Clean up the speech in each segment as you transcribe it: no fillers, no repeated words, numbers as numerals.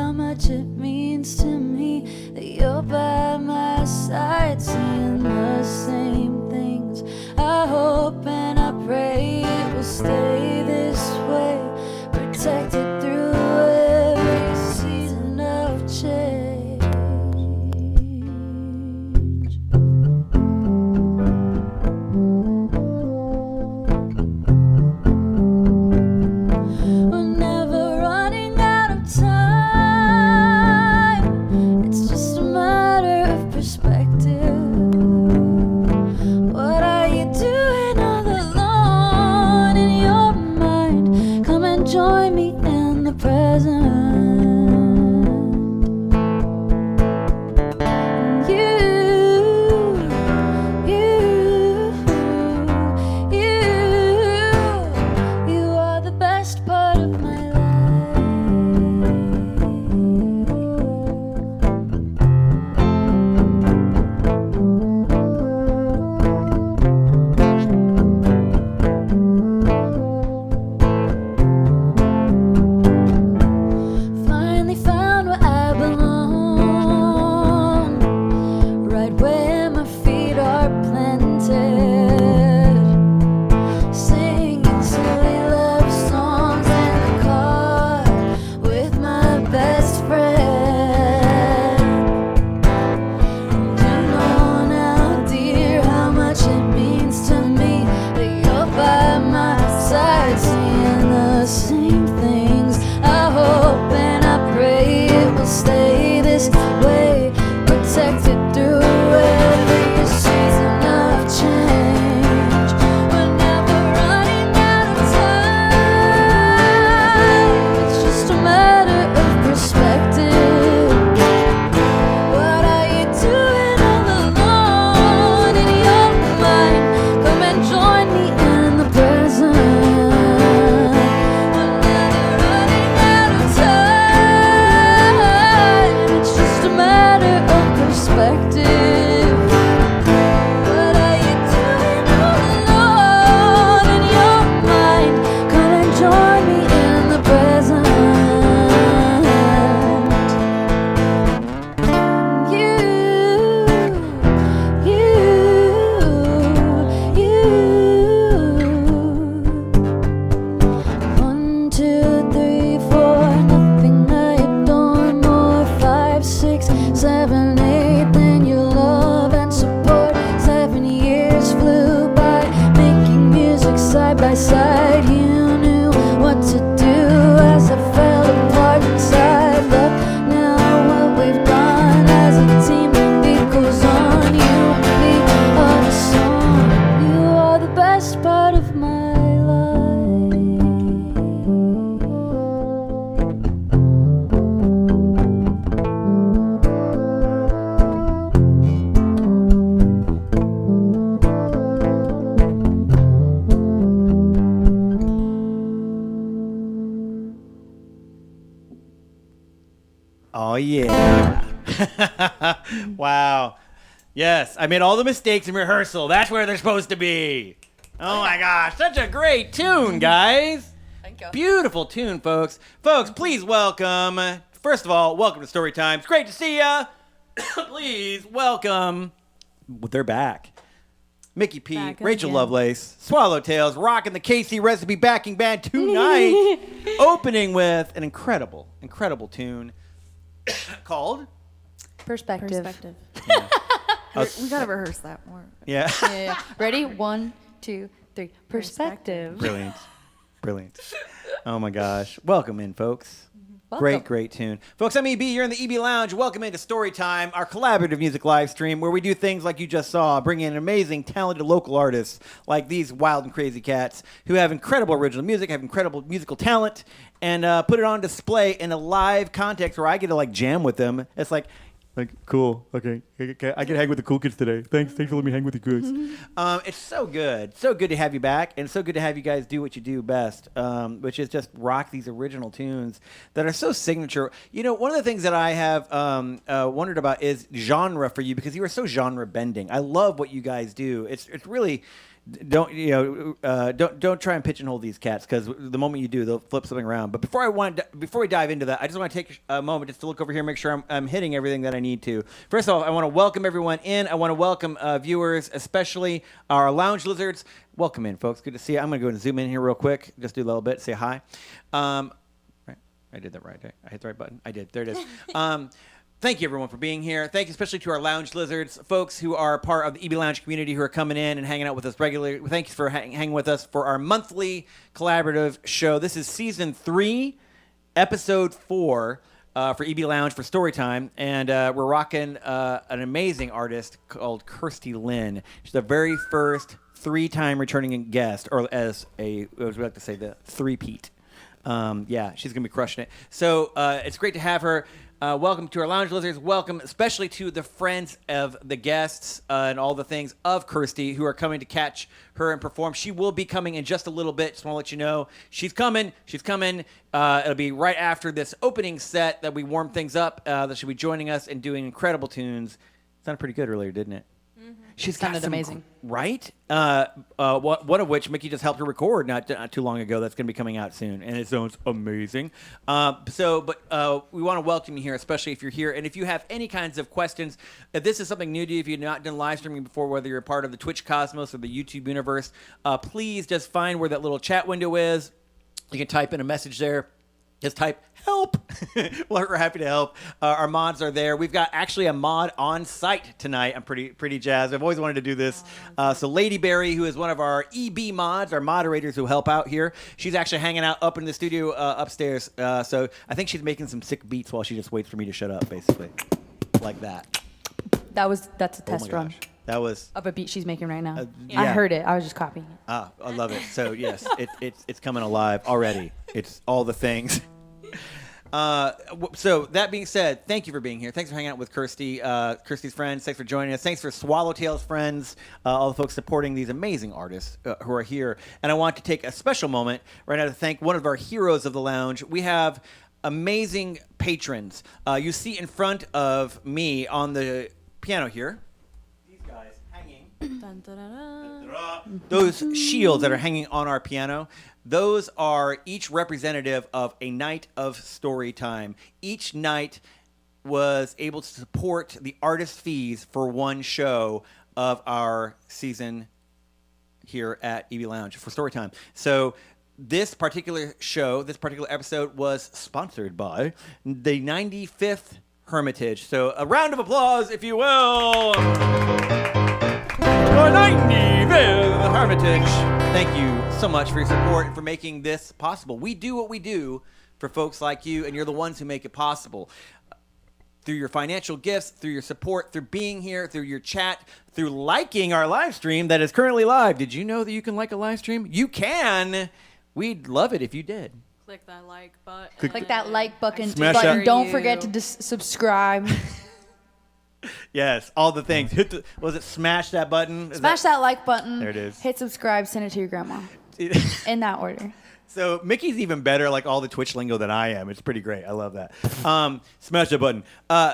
how much it means to me that you're by my side, saying the same things. I hope and I pray it will stay this way, protected through every season of change. We're never running out of time. It's just a matter of perspective. What are you doing all alone in your mind? Come and join me in the present. You are the best part of my life. Finally found where I belong, right where my feet are planted, singing silly love songs in the car with my best friend. And you know now, dear, how much it means to me that you're by my side, saying the same things. I hope and I pray it will stay this way, protected through every season of change. We're never running out of time. It's just a matter of perspective. What are you doing all alone in your mind? Come and join me in the present. We're never running out of time. It's just a matter of perspective. What are you doing all alone in your mind? Come and join me in the present. One, two, three, four, nothing I adore more. 5, 6, 7, 8, then your love and support. 7 years flew by, making music side by side. You knew what to do as I fell apart inside. Look now what we've done as a team. Beat goes on, you and me are the song. You are the best part of my Oh, yeah. Wow. Yes, I made all the mistakes in rehearsal. That's where they're supposed to be. Oh, my gosh. Such a great tune, guys. Thank you. Beautiful tune, folks. Folks, please welcome. First of all, welcome to Storytime. It's great to see ya. Please welcome. They're back. Miki P, Back Rachel again. Lovelace, Swallowtails, rocking the KC Recipe backing band tonight. Opening with an incredible, incredible tune called Perspective. We gotta rehearse that more. Yeah. Yeah. Ready? 1, 2, 3. Perspective. Brilliant. Brilliant. Oh my gosh. Welcome in, folks. Welcome. Great tune. Folks, I'm EB. You're in the EB Lounge. Welcome into Storytime, our collaborative music live stream where we do things like you just saw, bring in amazing, talented local artists like these wild and crazy cats who have incredible original music, have incredible musical talent, and put it on display in a live context where I get to like jam with them. It's like, cool. Okay. I can hang with the cool kids today. Thanks for letting me hang with the kids. It's so good. So good to have you back. And so good to have you guys do what you do best, which is just rock these original tunes that are so signature. You know, one of the things that I have wondered about is genre for you because you are so genre bending. I love what you guys do. It's really don't try and pigeonhole these cats because the moment you do, they'll flip something around. But before we dive into that, I just want to take a moment just to look over here, make sure I'm hitting everything that I need to. First of all, I want to welcome everyone in. I want to welcome viewers, especially our lounge lizards. Welcome in, folks. Good to see you. I'm going to go and zoom in here real quick, just do a little bit, say hi. Right, I did that right. I hit the right button. I did. There it is. Thank you, everyone, for being here. Thank you especially to our lounge lizards, folks who are part of the EB Lounge community who are coming in and hanging out with us regularly. Thank you for hanging with us for our monthly collaborative show. This is Season 3, Episode 4 for EB Lounge for Storytime. And we're rocking an amazing artist called Kirstie Lynn. She's the very first 3-time returning guest, or as we like to say, the threepeat. Yeah, she's going to be crushing it. So it's great to have her. Welcome to our lounge lizards. Welcome especially to the friends of the guests and all the things of Kirstie who are coming to catch her and perform. She will be coming in just a little bit. Just want to let you know she's coming. She's coming. It'll be right after this opening set that we warm things up. That she'll be joining us and doing incredible tunes. Sounded pretty good earlier, didn't it? She's got Sounded amazing. Right? One of which Miki just helped her record not too long ago. That's going to be coming out soon, and it sounds amazing. But we want to welcome you here, especially if you're here. And if you have any kinds of questions, if this is something new to you, if you've not done live streaming before, whether you're a part of the Twitch cosmos or the YouTube universe, please just find where that little chat window is. You can type in a message there. Just type help. We're happy to help. Our mods are there. We've got actually a mod on site tonight. I'm pretty jazzed. I've always wanted to do this. So Lady Berry, who is one of our EB mods, our moderators who help out here, she's actually hanging out up in the studio upstairs. So I think she's making some sick beats while she just waits for me to shut up, basically. Like that. That's a test run. Gosh. That was of a beat she's making right now. yeah. I heard it. I was just copying it. I love it. So yes, it's coming alive already. It's all the things. So that being said, thank you for being here. Thanks for hanging out with Kirstie, Kirstie's friends. Thanks for joining us. Thanks for Swallowtails friends, all the folks supporting these amazing artists who are here. And I want to take a special moment right now to thank one of our heroes of the lounge. We have amazing patrons. You see in front of me on the piano here. Dun, dun, dun, dun. Those shields that are hanging on our piano, those are each representative of a night of story time. Each night was able to support the artist fees for one show of our season here at EB Lounge for Storytime. So this particular show, this particular episode was sponsored by the 95th Hermitage. So a round of applause, if you will. The 95th Hermitage. Thank you so much for your support and for making this possible. We do what we do for folks like you, and you're the ones who make it possible. Through your financial gifts, through your support, through being here, through your chat, through liking our live stream that is currently live. Did you know that you can like a live stream? You can. We'd love it if you did. Click that like button. Click that like button. Smash that. Don't forget to subscribe. Yes, all the things. Was it smash that button? Smash that like button. There it is. Hit subscribe. Send it to your grandma. In that order. So Mickey's even better, like all the Twitch lingo than I am. It's pretty great. I love that. Smash that button.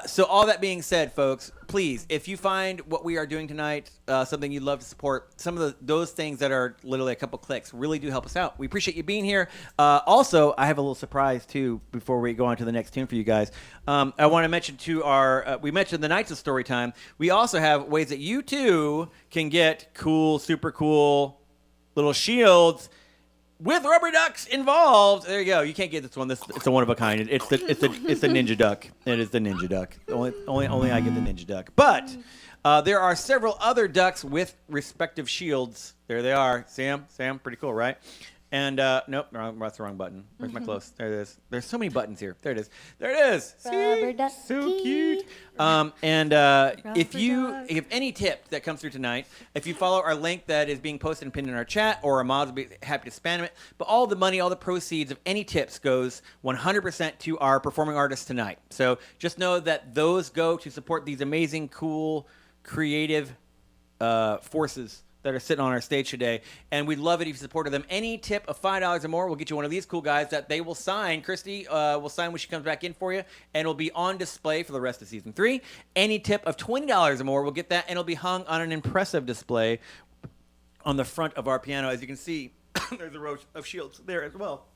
So all that being said, folks, please, if you find what we are doing tonight something you'd love to support, some of those things that are literally a couple clicks really do help us out. We appreciate you being here. Also, I have a little surprise too before we go on to the next tune for you guys. I want to mention to we mentioned the Nights of Storytime. We also have ways that you too can get cool, super cool little shields with rubber ducks involved. There you go. You can't get this one. It's a one of a kind. It's the ninja duck. It is the ninja duck. Only I get the ninja duck. But there are several other ducks with respective shields. There they are. Sam, pretty cool, right? And nope, that's the wrong button. Where's my close? There it is. There's so many buttons here. There it is. There it is. Rubber ducky. So cute. If you have any tip that comes through tonight, if you follow our link that is being posted and pinned in our chat, or our mods will be happy to spam it. But all the money, all the proceeds of any tips goes 100% to our performing artists tonight. So just know that those go to support these amazing, cool, creative forces that are sitting on our stage today, and we'd love it if you supported them. Any tip of $5 or more will get you one of these cool guys that they will sign. Kirstie will sign when she comes back in for you, and it'll be on display for the rest of Season 3. Any tip of $20 or more will get that, and it'll be hung on an impressive display on the front of our piano. As you can see, there's a row of shields there as well.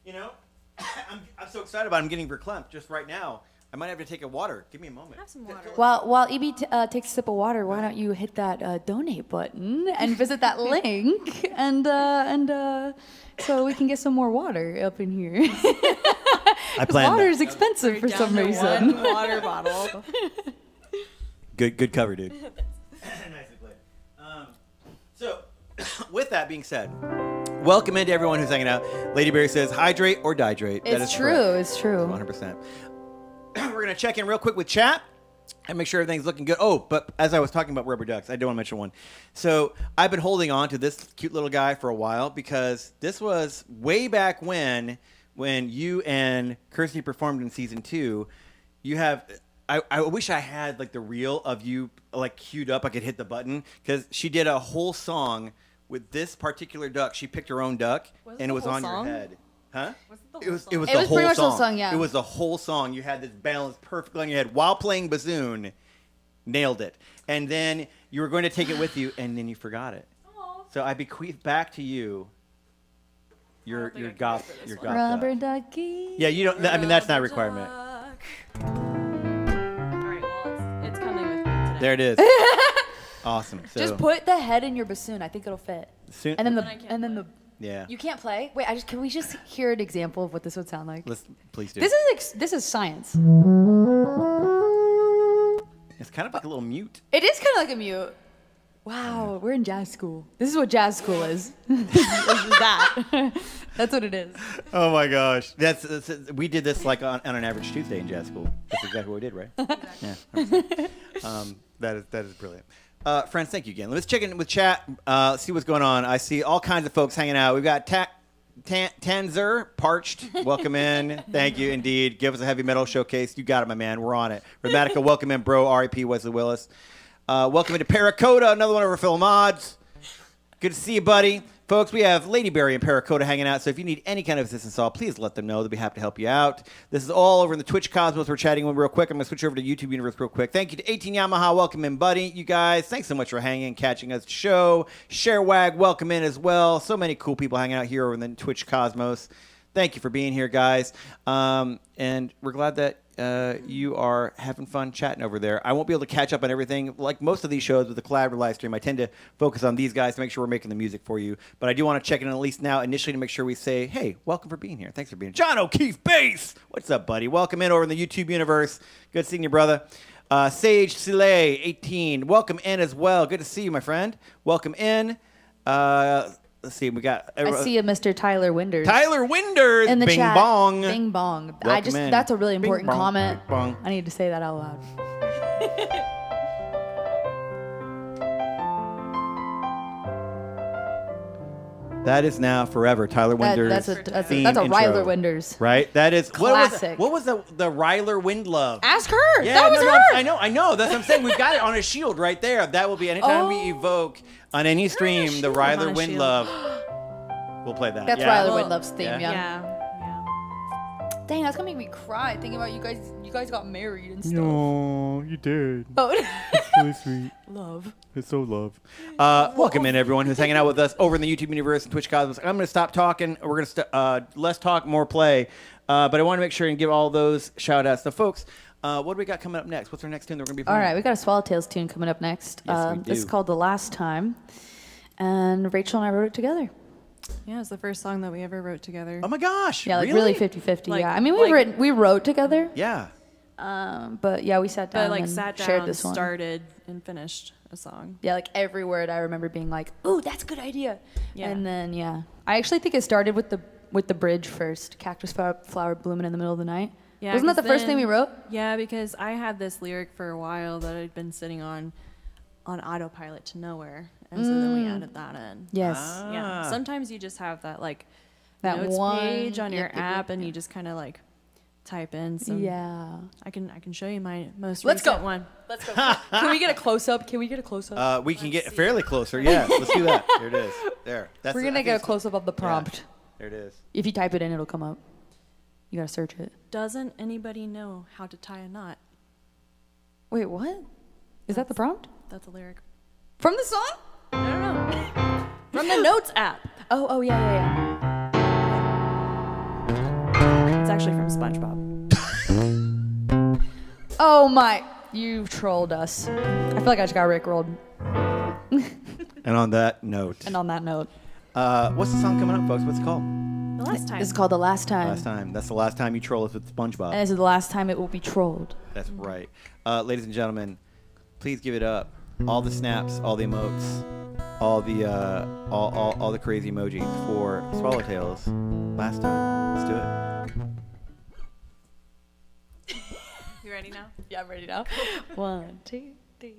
You know, I'm so excited about it. I'm getting verklempt just right now. I might have to take a water. Give me a moment. Have some water. While EB takes a sip of water, why don't you hit that donate button and visit that link, and so we can get some more water up in here. I plan Water that. is expensive for Down some to reason. one water bottle. Good cover, dude. Nicely played. So, with that being said, welcome into everyone who's hanging out. Lady Berry says, hydrate or dihydrate. That is It's true. correct. It's true. 100%. We're going to check in real quick with chat and make sure everything's looking good. Oh, but as I was talking about rubber ducks, I do want to mention one. So I've been holding on to this cute little guy for a while because this was way back when you and Kirstie performed in season 2. You have... I wish I had like the reel of you like queued up. I could hit the button because she did a whole song with this particular duck. She picked her own duck, Was it and it the was whole on song? your head. Huh? Was it the It whole was. song? It was It the was whole pretty much the song. whole song, yeah. It was the whole song. You had this balance perfectly on your head while playing bassoon. Nailed it. And then you were going to take it with you, and then you forgot it. Aw. So I bequeath back to you your think I can goth remember this your one. goth Rubber duck. ducky. Yeah, you don't. I mean, that's not a requirement. All right, well, it's coming with me today. There it is. Awesome. So Just put the head in your bassoon. I think it'll fit. soon, And then But I can't play. yeah. You can't play. Wait, can we just hear an example of what this would sound like? Let's please do. This is science. It's kind of like a little mute. It is kind of like a mute. Wow, we're in jazz school. This is what jazz school is. This is that. That's what it is. Oh my gosh, that's we did this like on an average Tuesday in jazz school. That's exactly what we did, right? Yeah. 100%. That is brilliant. Friends, thank you again. Let's check in with chat. See what's going on. I see all kinds of folks hanging out. We've got Tanzer, Parched, welcome in. Thank you indeed. Give us a heavy metal showcase. You got it, my man. We're on it. Rhythmatica, welcome in, bro. R.I.P. Wesley Willis. Welcome into Paracoda, another one of our film mods. Good to see you, buddy. Folks, we have Lady Berry and Paracoda hanging out, so if you need any kind of assistance at all, please let them know. They'll be happy to help you out. This is all over in the Twitch Cosmos. We're chatting real quick. I'm going to switch over to YouTube Universe real quick. Thank you to 18 Yamaha. Welcome in, buddy. You guys, thanks so much for hanging, catching us. Show. Sharewag, welcome in as well. So many cool people hanging out here over in the Twitch Cosmos. Thank you for being here, guys. And we're glad that you are having fun chatting over there. I won't be able to catch up on everything. Like most of these shows with the collaborative live stream, I tend to focus on these guys to make sure we're making the music for you. But I do want to check in at least now initially to make sure we say, hey, welcome for being here. Thanks for being here. John O'Keefe Bass. What's up, buddy? Welcome in over in the YouTube universe. Good seeing you, brother. Sage Soleil, 18. Welcome in as well. Good to see you, my friend. Welcome in. Let's see. We got. I see a Mr. Tyler Winders. Tyler Winders. in the Bing chat. bong. Bing bong. Welcome in. That's a really Bing important bong, comment. bing bong. I need to say that out loud. That is now forever Tyler Winders. That's a theme Ryler intro. Winders. Right? That is Classic. What was the Ryler Windlove? Ask her. Yeah, that was no, her. I know. That's what I'm saying. We've got it on a shield right there. That will be anytime we evoke on any stream the shield Ryler on a shield. Windlove. We'll play that. That's yeah. Ryler Well, Windlove's theme. yeah. Yeah. Yeah. Dang, that's gonna make me cry thinking about you guys. You guys got married and stuff. No, you did. Oh. It's really sweet. Love. It's so love. Welcome in, everyone who's hanging out with us over in the YouTube universe and Twitch Cosmos. I'm going to stop talking. We're going to less talk, more play. But I want to make sure and give all those shout outs. So, folks, what do we got coming up next? What's our next tune that we're going to be All playing? right, we got a Swallowtails tune coming up next. Yes, we This is do. called The Last Time, and Rachel and I wrote it together. Yeah, it's the first song that we ever wrote together. Oh, my gosh. Yeah, like really 50-50. Like- yeah, I mean like- we wrote together. Yeah. But yeah, we sat down But like and sat shared down, this one. started, and finished a song. Yeah, like every word I remember being like, "Ooh, that's a good idea." Yeah. And then I actually think it started with the bridge first. Cactus flower blooming in the middle of the night. Yeah, Wasn't that the 'cause first thing we then- wrote? Yeah, because I had this lyric for a while that I'd been sitting on autopilot to nowhere, and so then we added that in. Yes. Yeah. Sometimes you just have that like That notes one- page on your yep, app, and you just kind of like type in some. Yeah. I can show you my most Let's recent go. one. Let's go. Can we get a close up? We can get fairly closer. Yeah. Let's do that. There it is. There. That's We're I gonna think get a it's- close up of the prompt. Yeah, there it is. If you type it in, it'll come up. You gotta search it. Doesn't anybody know how to tie a knot? Wait, what? Is that the prompt That's a lyric. from the song? No, From the Notes app. Oh, yeah. It's actually from SpongeBob. Oh my, you trolled us. I feel like I just got rickrolled. And on that note, And on that note, what's the song coming up, folks? What's it called? The last time. this is called The Last Time. Last time. That's the last time you troll us with SpongeBob. And this is the last time it will be trolled. That's right. Ladies and gentlemen, please give it up. All the snaps, all the emotes, all the crazy emojis for Swallowtails. Last time. Let's do it. You ready now? Yeah, I'm ready now. 1, 2, 3.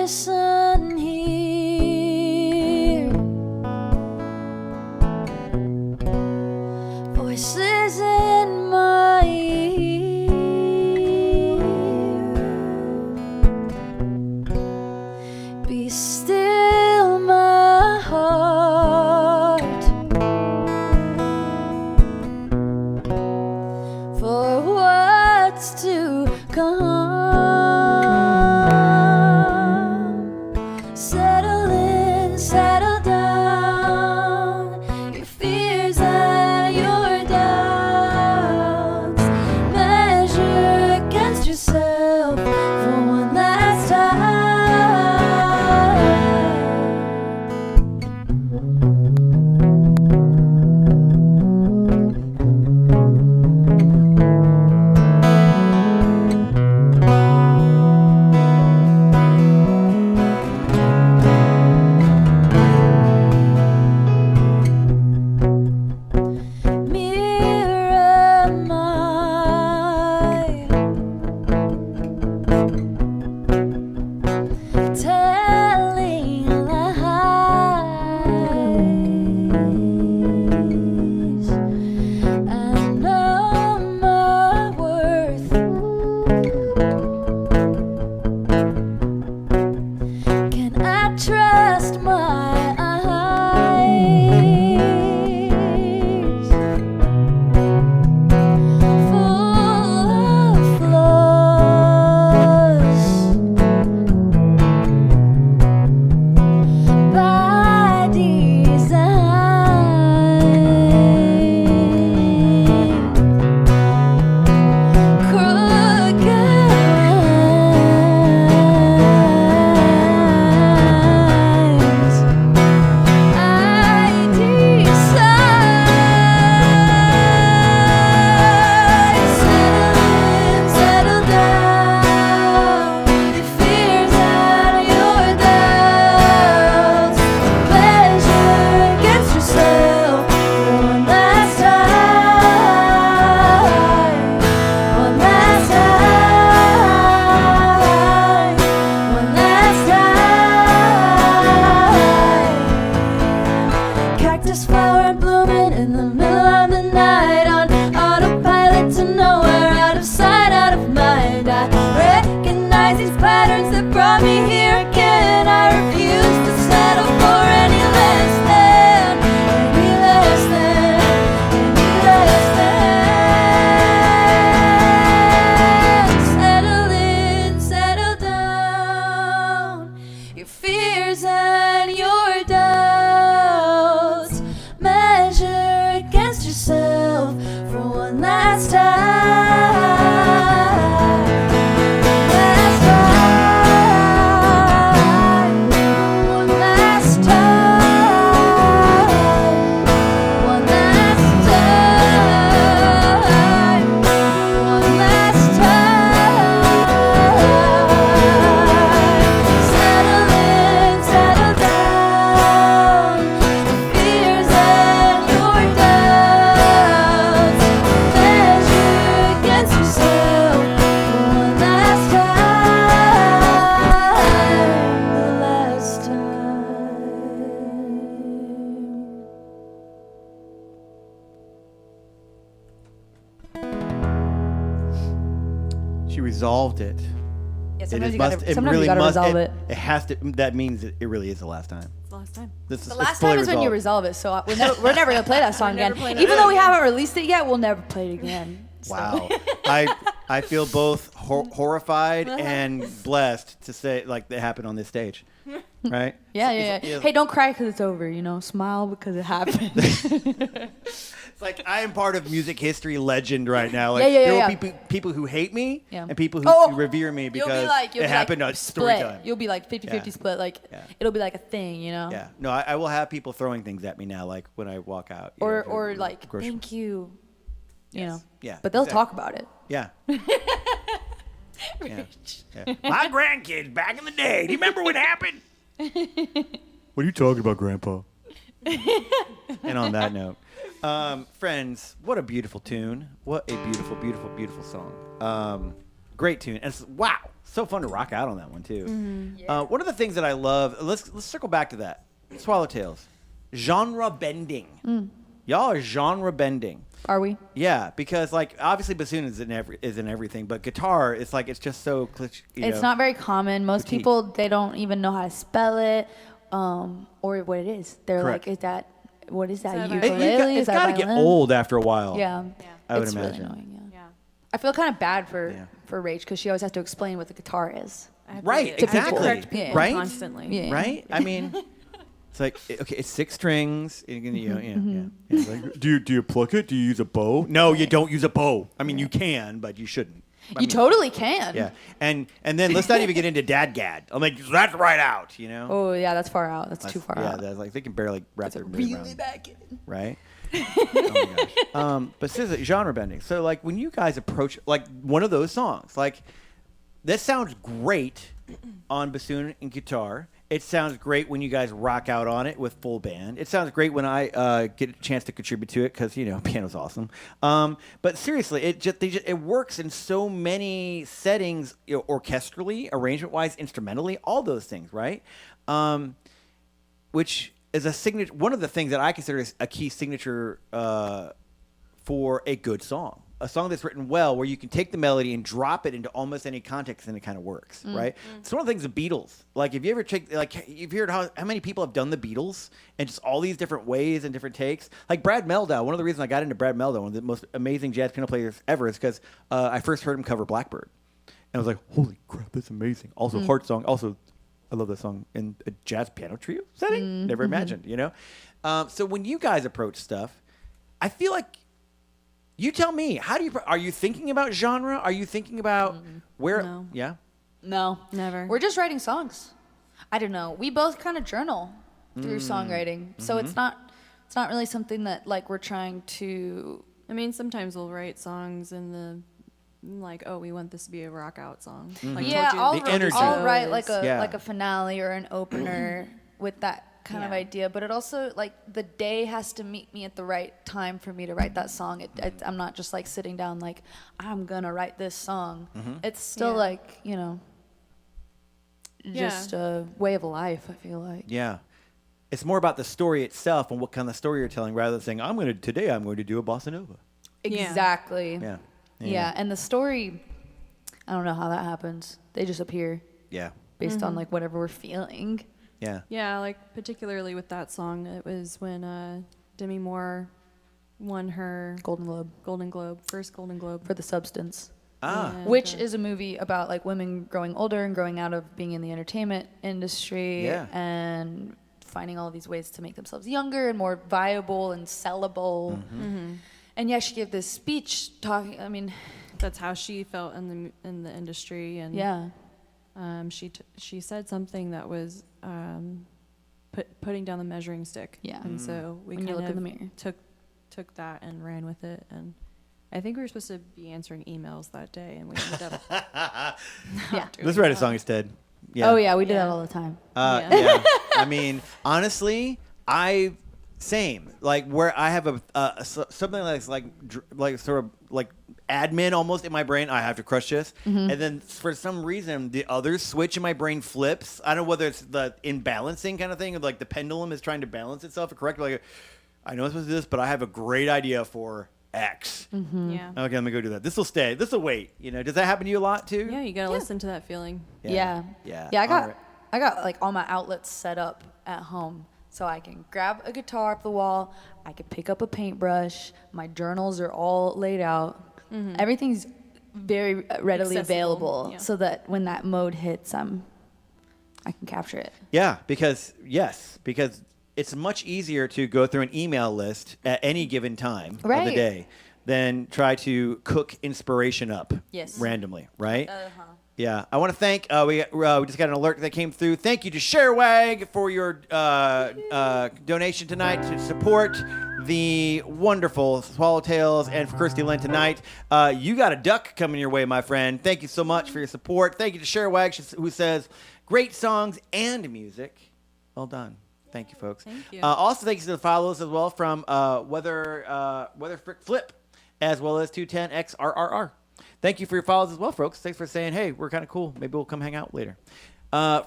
Listen here, voices in my ear. Be still, my heart, for what's to come. Settle in, settle down, your fears and your doubts. Measure against yourself for one last time. Mirror my resolved it. Yeah, It sometimes is you must. gotta, It sometimes really you gotta must. resolve it. It has to. That means it really is the last time. It's the last time. This The it's last fully time is when you resolved. resolve it, so we're never gonna play that song again. never playing that Even though we again. haven't released it yet, we'll never play it again. So. Wow. I feel both horrified and blessed to say like that happened on this stage, right? Yeah. Hey, don't cry because it's over. You know, smile because it happened. It's like I am part of music history legend right now. Like, Yeah. there will be people who hate me Yeah. and people who Oh, revere me you'll because be like, it happened on split. Storytime. You'll be like 50-50 Yeah. split. Like Yeah. it'll be like a thing, you know. Yeah. No, I will have people throwing things at me now, like when I walk out. you Or know, or to like grocery- thank you. You Yes. know. Yeah, But they'll exactly. talk about it. Yeah. Yeah. My grandkids back in the day. Do you remember what happened? What are you talking about, Grandpa? And on that note, friends, what a beautiful tune. What a beautiful, beautiful, beautiful song. Great tune. And wow, so fun to rock out on that one too. One of the things that I love. Let's circle back to that. Swallowtails, genre bending. Y'all are genre bending. Are we? Yeah, because like obviously bassoon is in everything, but guitar it's like it's just so It's not very common. Most critique. people they don't even know how to spell it, or what it is. They're Correct. like, is that what is that? that a Ukulele? It's Is that got to get violin? old after a while. Yeah. I would it's imagine. Really annoying, yeah. Yeah. I feel kind of bad for Yeah. Rach because she always has to explain what the guitar is. I have Right, to exactly. correct people Right? constantly. Yeah. Right? I mean, it's like okay, it's 6 strings. You know, yeah. It's like, do you pluck it? Do you use a bow? No, you don't use a bow. I mean, you can, but you shouldn't. I You mean, totally can. Yeah, and then let's not even get into dadgad. I'm like, that's right out. You know. Oh yeah, that's far out. That's too far yeah, out. that's like they can barely wrap That's their a brain really around. back in. Right? Oh my gosh. But seriously, genre bending. So like when you guys approach like one of those songs, like this sounds great on bassoon and guitar. It sounds great when you guys rock out on it with full band. It sounds great when I get a chance to contribute to it because you know piano's awesome. But seriously, it works in so many settings, you know, orchestrally, arrangement-wise, instrumentally, all those things, right? Which is a signature. One of the things that I consider is a key signature for a good song. A song that's written well, where you can take the melody and drop it into almost any context, and it kind of works, right? It's one of the things the Beatles. Like, if you ever check, like, you've heard how many people have done the Beatles and just all these different ways and different takes. Like Brad Mehldau. One of the reasons I got into Brad Mehldau, one of the most amazing jazz piano players ever, is because I first heard him cover Blackbird, and I was like, holy crap, that's amazing. Also, Heart Song. Also, I love that song in a jazz piano trio setting. Never imagined, you know. So when you guys approach stuff, I feel like. You tell me. Are you thinking about genre? Are you thinking about where? No. Yeah. No, Never. We're just writing songs. I don't know. We both kind of journal through songwriting, so it's not really something that like we're trying to. I mean, sometimes we'll write songs in the like, oh, we want this to be a rock out song. Like, Yeah, told you The energy. I'll write is- like a finale or an opener with that kind of Yeah. idea, but it also like the day has to meet me at the right time for me to write that song. I'm not just like sitting down like I'm gonna write this song. It's still Yeah. like just a way of life. I feel like. Yeah. It's more about the story itself and what kind of story you're telling, rather than saying, I'm going to do a bossa nova. Yeah. Exactly. Yeah. Yeah, and the story, I don't know how that happens. They just appear Yeah. based on like whatever we're feeling. Yeah. Yeah, like particularly with that song, it was when Demi Moore won her Golden Globe first Golden Globe. for The Substance. Ah. And, Which is a movie about like women growing older and growing out of being in the entertainment industry Yeah. and finding all these ways to make themselves younger and more viable and sellable. And yeah, she gave this speech talking. I mean, that's how she felt in the industry, and yeah, she said something that was putting down the measuring stick. Yeah. And so we When you kind look in of the mirror. took that and ran with it, and I think we were supposed to be answering emails that day, and we ended up yeah. Let's write a song instead. Yeah. Oh yeah, we do that Yeah. all the time. Yeah. Yeah. I mean, honestly, same. Like where I have something that's like sort of like admin almost in my brain. I have to crush this, and then for some reason the other switch in my brain flips. I don't know whether it's the imbalancing kind of thing, or like the pendulum is trying to balance itself correctly. Like, I know I'm supposed to do this, but I have a great idea for X. Yeah. Okay, let me go do that. This will stay. This will wait. You know, does that happen to you a lot too? Yeah, you gotta listen to that feeling. Yeah. Yeah. I got like all my outlets set up at home. So I can grab a guitar up the wall. I can pick up a paintbrush. My journals are all laid out. Everything's very readily Accessible, available, yeah. so that when that mode hits, I can capture it. Yeah, because it's much easier to go through an email list at any given time of the Right. day than try to cook inspiration up Yes. randomly, right? Yeah, I want to thank. We just got an alert that came through. Thank you to Sharewag for your donation tonight to support the wonderful Swallowtails, and for Kirstie Lynn tonight. You got a duck coming your way, my friend. Thank you so much for your support. Thank you to Sharewag, who says great songs and music. Well done. Thank you, folks. Thank you. Also, thanks to the follows as well from Weather Frick Flip, as well as 210XRRR. Thank you for your follows as well, folks. Thanks for saying, hey, we're kind of cool. Maybe we'll come hang out later.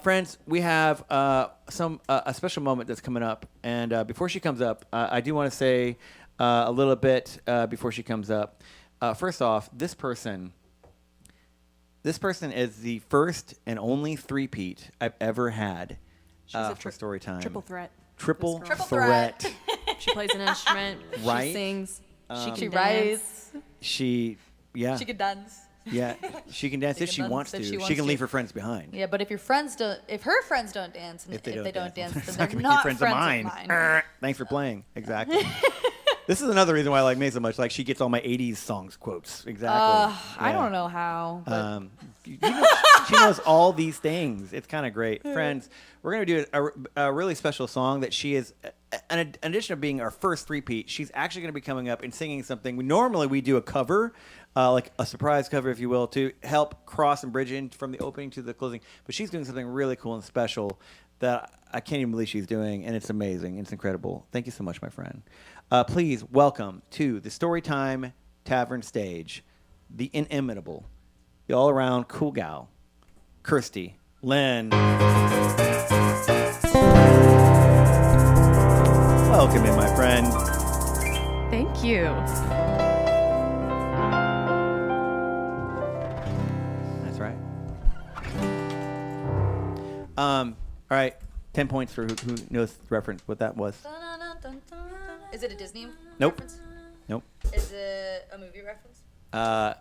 Friends, we have a special moment that's coming up. And before she comes up, I do want to say a little bit before she comes up. First off, this person is the first and only three-peat I've ever had for Storytime. Triple threat. Triple This girl. threat. She plays an instrument. Right? She sings. She She can dance. writes. Yeah. She could dance. Yeah, she can dance if she dance wants if to. she She wants can to. leave her friends behind. Yeah, but if her friends don't dance, and if they don't dance, then it's they're not gonna not be friends of mine. Thanks for playing. Exactly. This is another reason why I like May so much. Like, she gets all my 80s songs quotes. Exactly. I don't know how. But She knows all these things. It's kind of great. Friends, we're going to do a really special song that she is, in addition of being our first three-peat, she's actually going to be coming up and singing something. Normally we do a cover, like a surprise cover, if you will, to help cross and bridge in from the opening to the closing. But she's doing something really cool and special that I can't even believe she's doing, and it's amazing. It's incredible. Thank you so much, my friend. Please welcome to the Storytime Tavern stage, the inimitable, the all-around cool gal, Kirstie Lynn. Welcome in, my friend. Thank you. That's right. All right. 10 points for who knows the reference, what that was. Is it a Disney Nope. reference? Nope. Is it a movie reference?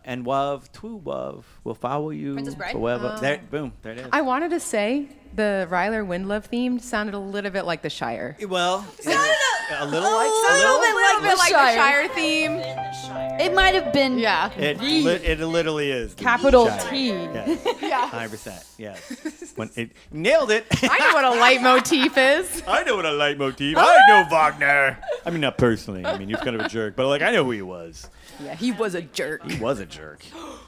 And love, true love, will follow you Princess Bride? forever. There, boom, there it is. I wanted to say the Ryler Windlove theme sounded a little bit like The Shire. Well, a little like A little bit like Shire. the Shire theme. It might have been. Yeah. it literally is. the Capital Shire. T. Yes. Yeah. 100%. Yes. Nailed it. I know what a leitmotif is. I know what a leitmotif. I know Wagner. I mean, not personally. I mean, he was kind of a jerk, but like I know who he was. Yeah, he was a jerk. He was a jerk.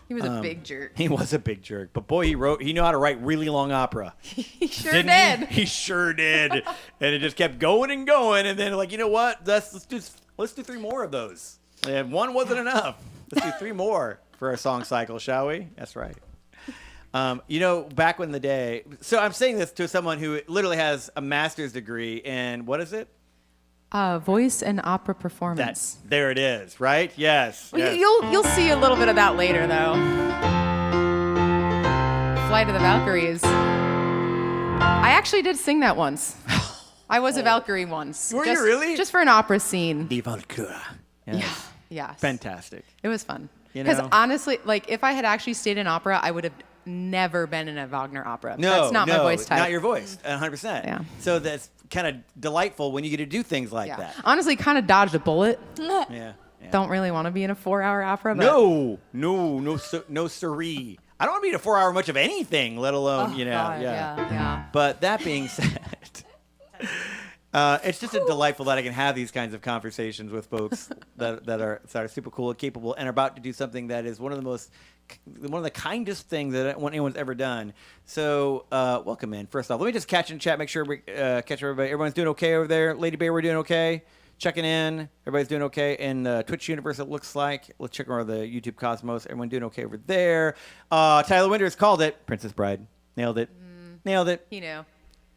He was a big jerk. He was a big jerk, but boy, he knew how to write really long opera. He sure Didn't did. He sure did. And it just kept going and going, and then like, you know what? Let's do 3 more of those. And one wasn't enough. Let's do 3 more for our song cycle, shall we? That's right. Back in the day. So I'm saying this to someone who literally has a master's degree in what is it? Voice and opera performance. There it is, right? Yes. Well, yes. You'll see a little bit of that later, though. Flight of the Valkyries. I actually did sing that once. I was a Valkyrie once. Were you really? Just for an opera scene. Die Valkyrie. Yes. Yeah. Fantastic. It was fun. You Because know? honestly, like if I had actually stayed in opera, I would have never been in a Wagner opera. No, that's not my voice type. Not your voice, 100%. Yeah. So that's kind of delightful when you get to do things like Yeah. that. Honestly, kind of dodged a bullet. Yeah. Don't really want to be in a 4-hour opera. But No, siree. I don't want to be in a 4-hour much of anything, let alone, God, yeah. yeah. But that being said, it's just delightful that I can have these kinds of conversations with folks that are super cool and capable and are about to do something that is one of the kindest things that anyone's ever done. So, welcome in. First off, let me just catch in chat, make sure we catch everybody. Everyone's doing okay over there. Lady Bay, we're doing okay. Checking in. Everybody's doing okay in the Twitch universe, it looks like. Let's check over the YouTube cosmos. Everyone doing okay over there. Tyler Winters called it. Princess Bride. Nailed it. Nailed it. you know.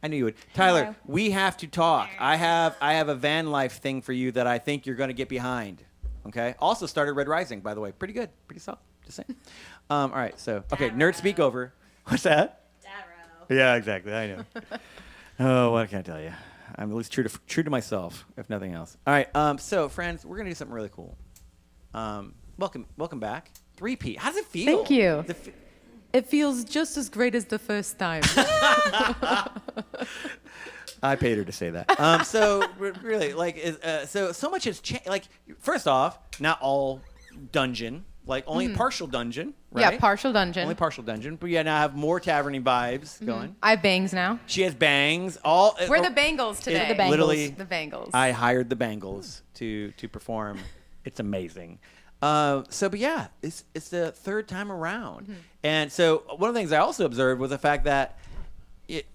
I knew you would. Tyler, Hello. we have to talk. I have a van life thing for you that I think you're going to get behind. Okay. Also started Red Rising, by the way. Pretty good. Pretty solid. Just saying. All right. So, okay. Nerd speak over. What's that? Darrow. Yeah, exactly. I know. Oh, what can I tell you? I'm at least true to myself, if nothing else. All right. So, friends, we're gonna do something really cool. Welcome back. Three-peat. How does it feel? Thank you. The f- It feels just as great as the first time. I paid her to say that. So really, like, so much has changed. Like, first off, not all dungeon, like only partial dungeon, right? Yeah, partial dungeon. Only partial dungeon, but yeah, now I have more taverny vibes going. I have bangs now. She has bangs. All We're the Bangles today. The Bangles. Literally, The Bangles. I hired the Bangles to perform. It's amazing. But yeah, it's the third time around, and so one of the things I also observed was the fact that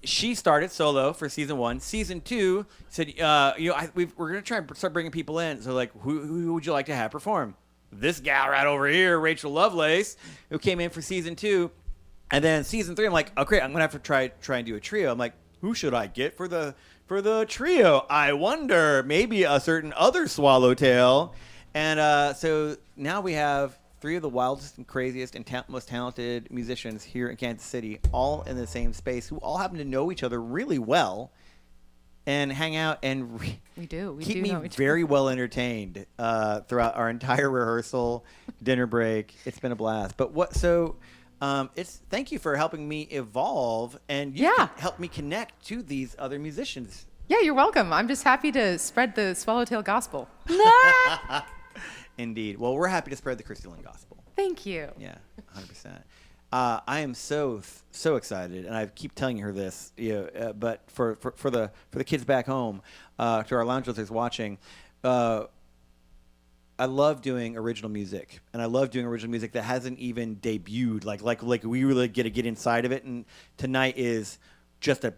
she started solo for season 1. Season 2 said, we're gonna try and start bringing people in. So like, who would you like to have perform? This gal right over here, Rachel Lovelace, who came in for season 2, and then season 3, I'm like, okay, I'm gonna have to try and do a trio. I'm like, who should I get for the trio? I wonder, maybe a certain other Swallowtail. And so now we have 3 of the wildest and craziest and most talented musicians here in Kansas City, all in the same space, who all happen to know each other really well and hang out and we do keep me know each very well entertained throughout our entire rehearsal, dinner break. It's been a blast. But thank you for helping me evolve, and you helped me connect to these other musicians. Yeah, you're welcome. I'm just happy to spread the Swallowtail gospel. Indeed. Well, we're happy to spread the Kirstie Lynn gospel. Thank you. Yeah, 100%. I am so excited, and I keep telling her this. But for the kids back home, to our lounge listeners watching, I love doing original music, and I love doing original music that hasn't even debuted. Like we really get inside of it, and tonight is just a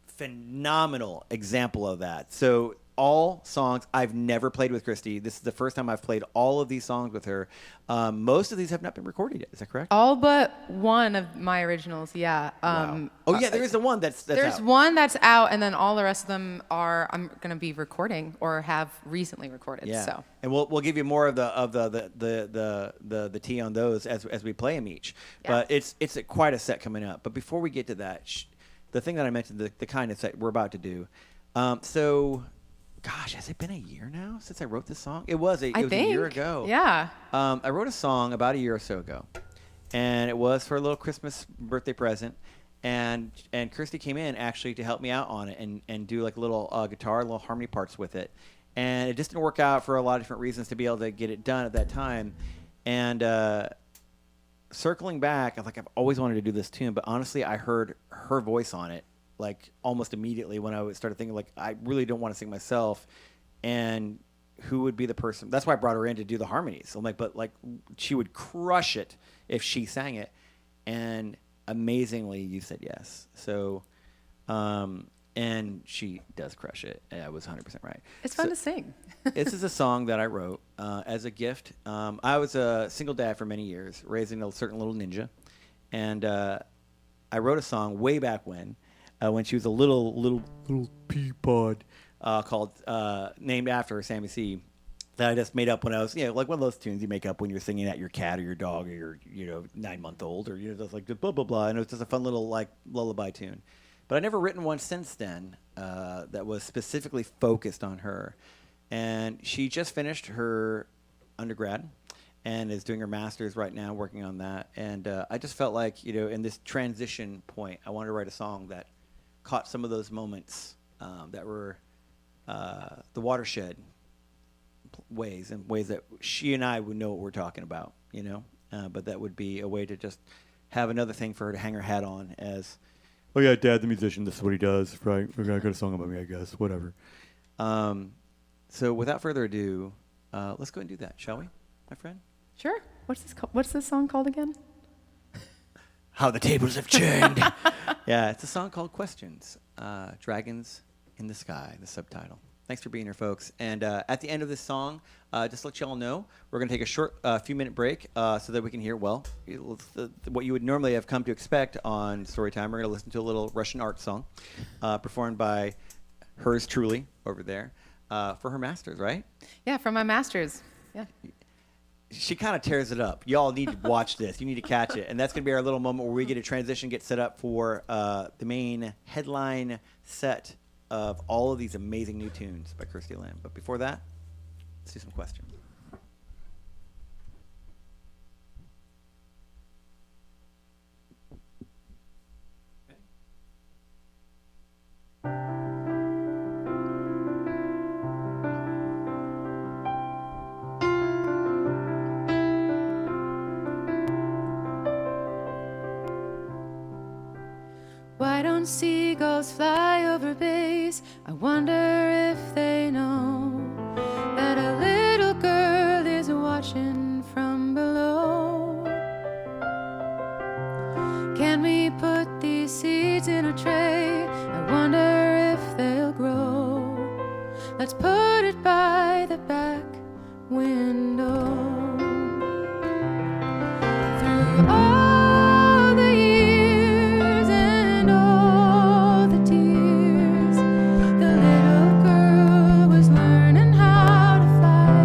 phenomenal example of that. So all songs I've never played with Kirstie. This is the first time I've played all of these songs with her. Most of these have not been recorded yet. Is that correct? All but one of my originals, yeah. Wow. There is the one that's There's out. one that's out, and then all the rest of them I'm going to be recording or have recently recorded. Yeah. So. And we'll give you more of the tea on those as we play them each. Yeah. But it's quite a set coming up. But before we get to that, the thing that I mentioned, the kind of set we're about to do. Gosh, has it been a year now since I wrote this song? It was a year ago. Yeah. I wrote a song about a year or so ago, and it was for a little Christmas birthday present. And Kirstie came in actually to help me out on it and do like a little guitar, little harmony parts with it. And it just didn't work out for a lot of different reasons to be able to get it done at that time. And circling back, I've always wanted to do this tune, but honestly, I heard her voice on it like almost immediately when I started thinking like I really don't want to sing myself, and who would be the person? That's why I brought her in to do the harmonies. I'm like, but like she would crush it if she sang it, and amazingly, you said yes. So, and she does crush it. I was 100% right. It's fun to sing. This is a song that I wrote as a gift. I was a single dad for many years, raising a certain little ninja, and I wrote a song way back when she was a little pea pod, called named after her, Sammy C, that I just made up when I was like one of those tunes you make up when you're singing at your cat or your dog or your 9-month-old or just like blah blah blah, and it was just a fun little like lullaby tune. But I've never written one since then that was specifically focused on her. And she just finished her undergrad and is doing her master's right now, working on that. And I just felt like, in this transition point, I wanted to write a song that caught some of those moments that were the watershed ways, and ways that she and I would know what we're talking about, but that would be a way to just have another thing for her to hang her hat on as, oh yeah, Dad, the musician, this is what he does, right? We're going to get a song about me, I guess, whatever. So without further ado, let's go ahead and do that, shall we, my friend? Sure. What's this song called again? How the Tables Have Turned. Yeah, it's a song called Questions. Dragons in the Sky, the subtitle. Thanks for being here, folks. And at the end of this song, just to let you all know, we're going to take a short few-minute break so that we can hear, what you would normally have come to expect on Storytime. We're going to listen to a little Russian art song performed by hers truly over there. for her master's, right? Yeah, from my master's. Yeah. She kind of tears it up. Y'all need to watch this. You need to catch it. And that's going to be our little moment where we get a transition, get set up for the main headline set of all of these amazing new tunes by Kirstie Lynn. But before that, let's do some questions. Why don't seagulls fly over base? I wonder if they know that a little girl is watching from below. Can we put these seeds in a tray? I wonder if they'll grow. Let's put it by the back window. Through all the years and all the tears, the little girl was learning how to fly.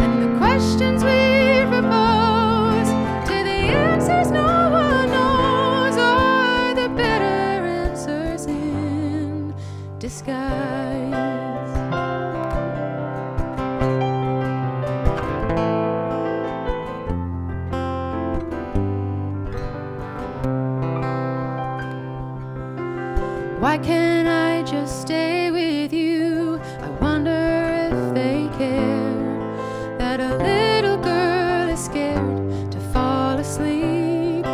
And the questions we propose to the answers no one knows are the better answers in disguise. Why can't I just stay with you? I wonder if they care that a little girl is scared to fall asleep.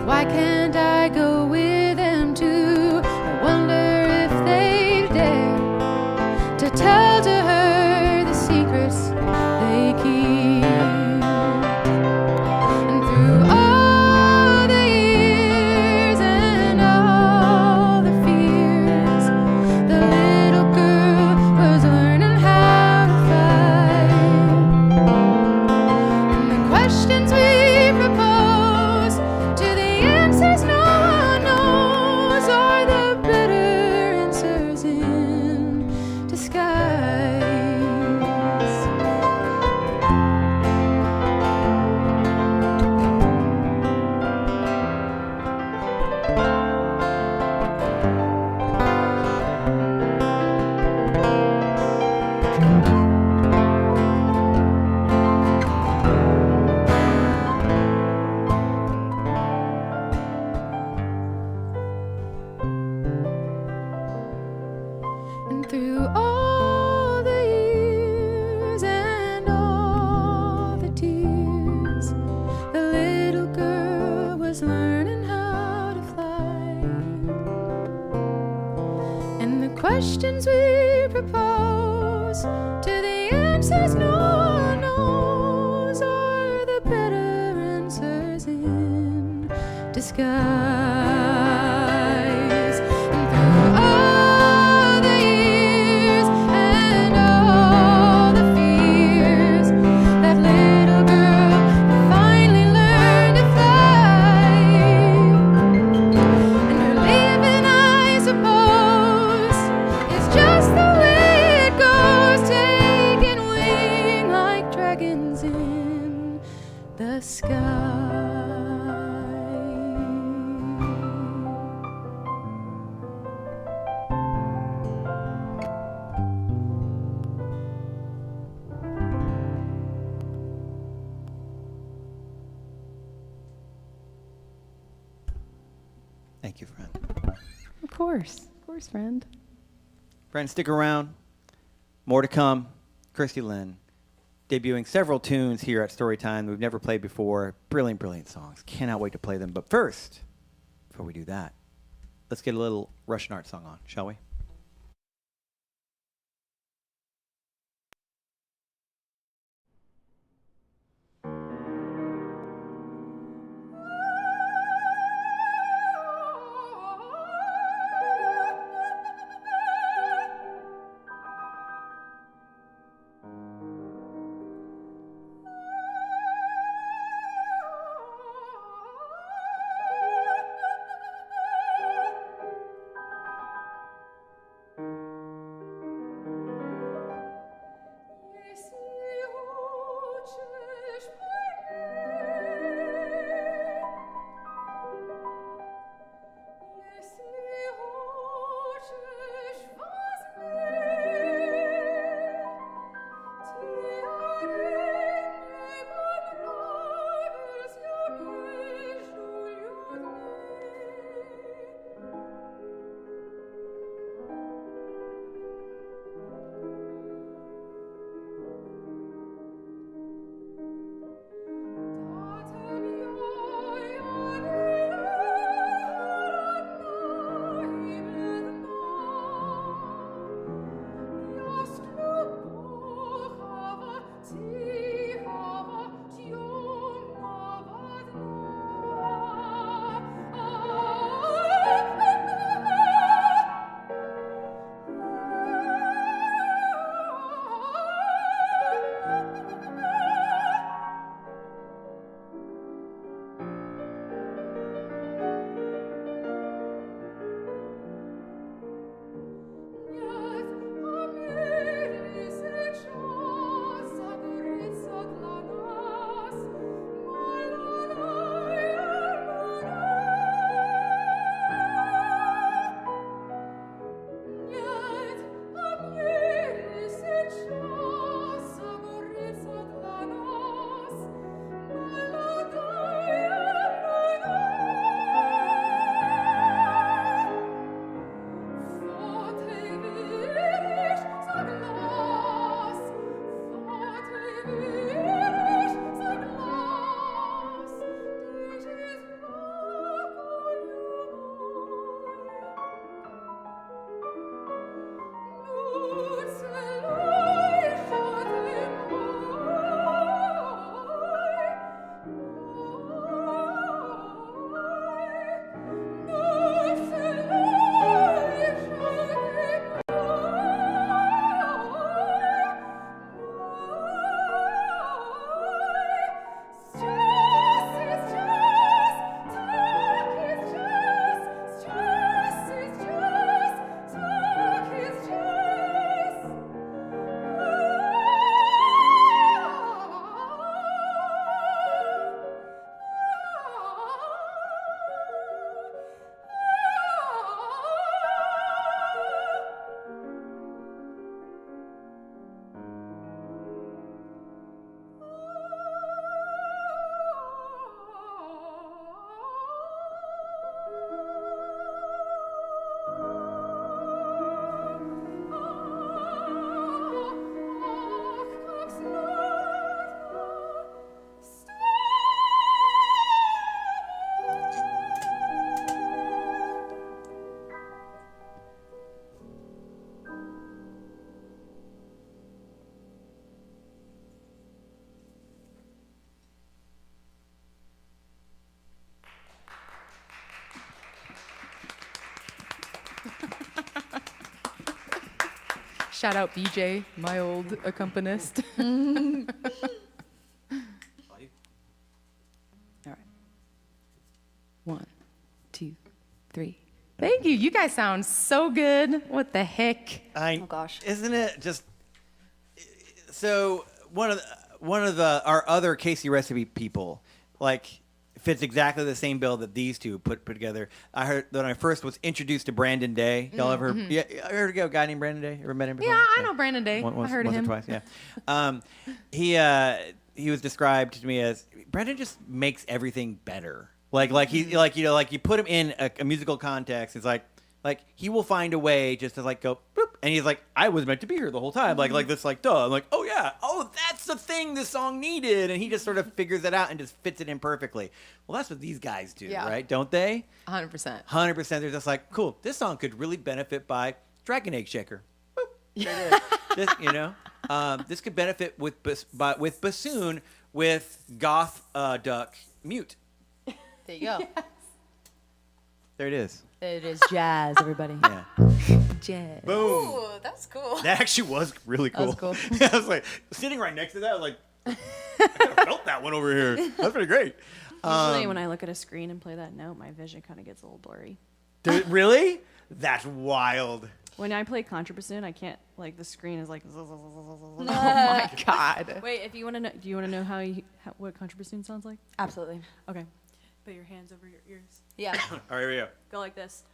Why can't I go with them too? I wonder if they dare to tell to her the secrets they keep. And through all the years and all the fears, the little girl was learning how to fly. And the questions we propose to the answers no one knows are the better answers in disguise. And through all the years and all the tears, the little girl was learning how to fly. And the questions we propose to the answers no one knows are the better answers in disguise. And through all the years and all the fears, that little girl finally learned to fly. And her leaving, I suppose, is just the way it goes, taking wing like dragons in the sky. Thank you, friend. Of course, friend. Friends, stick around. More to come. Kirstie Lynn debuting several tunes here at Storytime that we've never played before. Brilliant, brilliant songs. Cannot wait to play them. But first, before we do that, let's get a little Russian art song on, shall we? Shout out BJ, my old accompanist. All right. 1, 2, 3. Thank you. You guys sound so good. What the heck? Oh gosh. Isn't it just so? One of our other Casey recipe people like fits exactly the same bill that these two put together. I heard that when I first was introduced to Brandon Day. Y'all ever heard? Yeah, I heard a guy named Brandon Day. Ever met him before? Yeah, I know Brandon Day. I heard of once him. or twice. Yeah. He was described to me as Brandon just makes everything better. Like you put him in a musical context. It's like he will find a way just to like go boop, and he's like, I was meant to be here the whole time. Like this, like duh. I'm like, oh yeah, oh that's the thing this song needed, and he just sort of figures it out and just fits it in perfectly. Well, that's what these guys do, Yeah. right? Don't they? 100%. 100%. They're just like, cool. This song could really benefit by Dragon Egg Shaker. Boop. There it is. This could benefit with bassoon with Goth Duck Mute. There you go. There it is. It is jazz, everybody. Yeah. Jazz. Boom. Ooh, that's cool. That actually was really cool. That was I was like sitting right next to that. I was like, I kind of felt that one over here. That's pretty great. Usually when I look at a screen and play that note, my vision kind of gets a little blurry. Really? That's wild. When I play contrabassoon, I can't, like, the screen is like... Oh my God. Wait, if you want to know, do you want to know what contrabassoon sounds like? Absolutely. Okay. Put your hands over your ears. Yeah. All right, here we go. Go like this.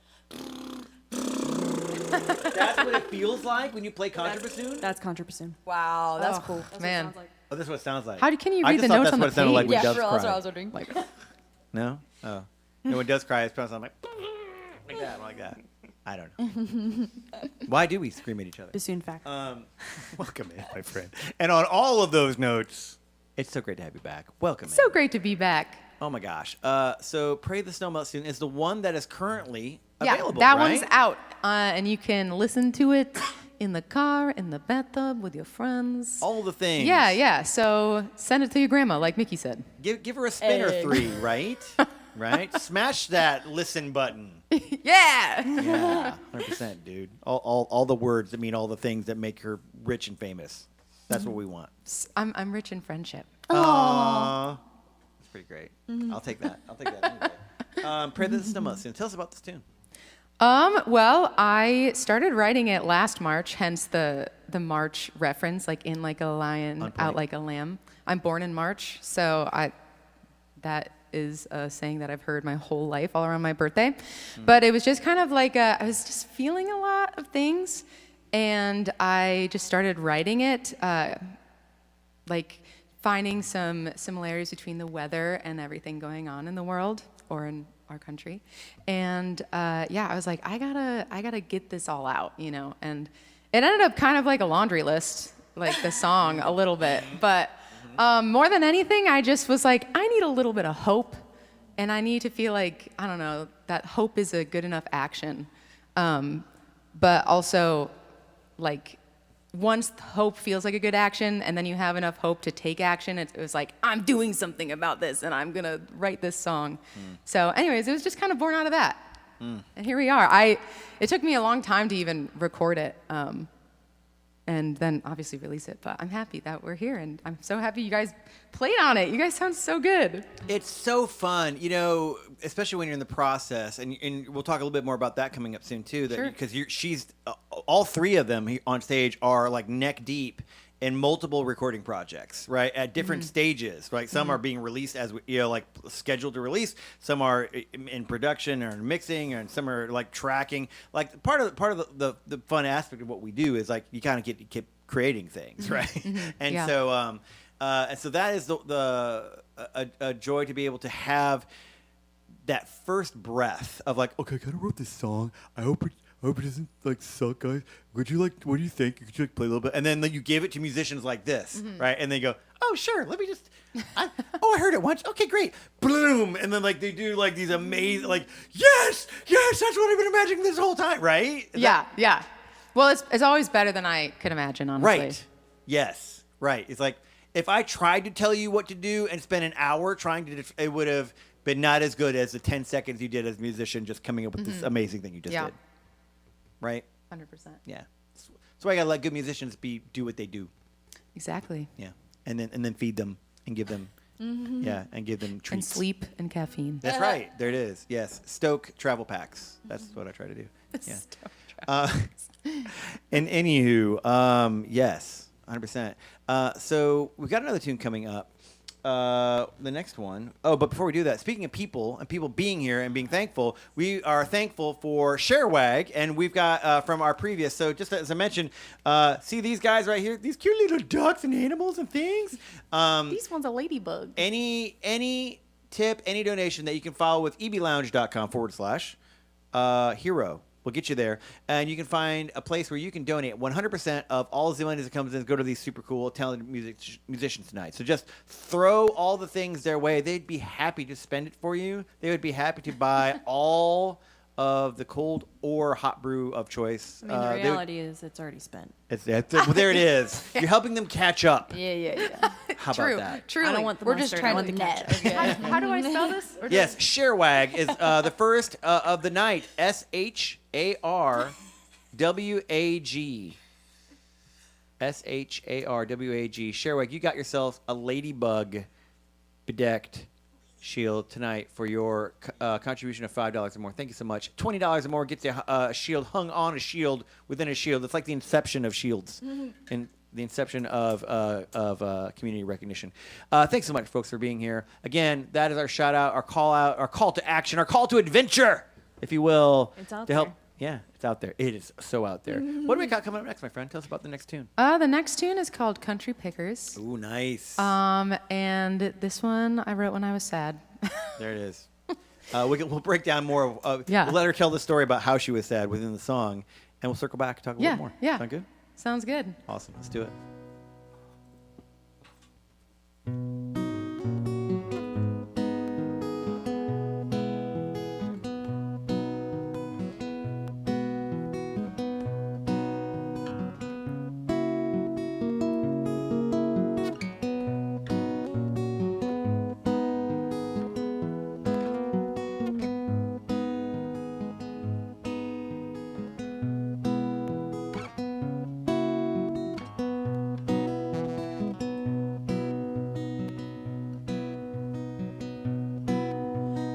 That's what it feels like when you play contrabassoon? That's contrabassoon. Wow, that's Oh, cool. That's man. what it sounds like. Oh, that's what it sounds like. Can you I read just the thought notes that's on what the it sounded like page? when Yeah, doves for real, that's cry. what I was wondering. Like, no? Oh. And when doves cry, it sounds like that. I don't know. Why do we scream at each other? Bassoon fact. Welcome in, my friend. And on all of those notes, it's so great to have you back. Welcome So in. great to be back. Oh my gosh. So Pray the Snow Melt Soon is the one that is currently Yeah, available, that right? one's out, and you can listen to it in the car, in the bathtub, with your friends. All the things. Yeah. So send it to your grandma, like Miki said. Give her a spin or Hey. 3, right? Right? Smash that listen button. Yeah. Yeah, 100%, dude. All the words that mean all the things that make her rich and famous. That's what we want. I'm rich in friendship. Aww. That's pretty great. I'll take that. Anyway. Pray the Snow Melt Soon. Tell us about this tune. Well, I started writing it last March, hence the March reference, like in like a lion, On point. out like a lamb. I'm born in March, so that is a saying that I've heard my whole life, all around my birthday. But it was just kind of like I was just feeling a lot of things, and I just started writing it, like finding some similarities between the weather and everything going on in the world or in our country. And I was like, I gotta get this all out, and it ended up kind of like a laundry list, like the song a little bit. But more than anything, I just was like, I need a little bit of hope, and I need to feel like, I don't know, that hope is a good enough action. But also, like, once hope feels like a good action, and then you have enough hope to take action, it was like, I'm doing something about this, and I'm gonna write this song. So anyways, it was just kind of born out of that. And here we are. It took me a long time to even record it, and then obviously release it, but I'm happy that we're here, and I'm so happy you guys played on it. You guys sound so good. It's so fun, especially when you're in the process, and we'll talk a little bit more about that coming up soon too. Sure. Because she's all 3 of them on stage are like neck deep in multiple recording projects, right? At different stages, right? Some are being released as like scheduled to release. Some are in production or mixing, and some are like tracking. Like part of the fun aspect of what we do is like you kind of keep creating things, right? And Yeah. so that is a joy to be able to have that first breath of like, okay, I kind of wrote this song. I hope it doesn't like suck, guys. What do you think? Could you like play a little bit? And then you give it to musicians like this, right? And they go, oh sure, let me just. I heard it once. Okay, great. Boom, and then like they do like these amazing like yes, that's what I've been imagining this whole time, right? Yeah. Well, it's always better than I could imagine, honestly. Right. Yes. Right. It's like if I tried to tell you what to do and spent an hour trying to, it would have been not as good as the 10 seconds you did as a musician just coming up with this amazing thing you just Yeah. did. Right? 100%. Yeah. So why you gotta let good musicians do what they do. Exactly. Yeah, and then feed them and give them, and give them And treats. sleep and caffeine. That's right. There it is. Yes, stoke travel packs. That's what I try to do. Yeah. And anywho, yes, 100%. So we've got another tune coming up. The next one. Oh, but before we do that, speaking of people and people being here and being thankful, we are thankful for Sharewag, and we've got from our previous. So just as I mentioned, see these guys right here, these cute little ducks and animals and things. These one's a ladybug. Any tip, any donation that you can follow with eblounge.com/hero. We'll get you there. And you can find a place where you can donate 100% of all the money that comes in go to these super cool, talented musicians tonight. So just throw all the things their way. They'd be happy to spend it for you. They would be happy to buy all of the cold or hot brew of choice. I mean, the reality is it's already spent. Well, there it is. You're helping them catch up. Yeah. How True. about that? Truly. I don't want the We're just mustard, I trying want to the net. ketchup. How do I spell this? Or Yes, Sharewag is the first of the night. SHARWAG. SHARWAG. Sharewag, you got yourself a ladybug bedecked shield tonight for your contribution of $5 or more. Thank you so much. $20 or more gets you a shield hung on a shield within a shield. It's like the inception of shields and the inception of community recognition. Thanks so much, folks, for being here. Again, that is our shout out, our call to action, our call to adventure, if you will. It's out to help. there. Yeah, it's out there. It is so out there. What do we got coming up next, my friend? Tell us about the next tune. The next tune is called Country Pickers. Ooh, nice. And this one I wrote when I was sad. There it is. We'll break down more. Yeah. We'll let her tell the story about how she was sad within the song, and we'll circle back and talk a little more. Yeah. Sound good? Sounds good. Awesome. Let's do it.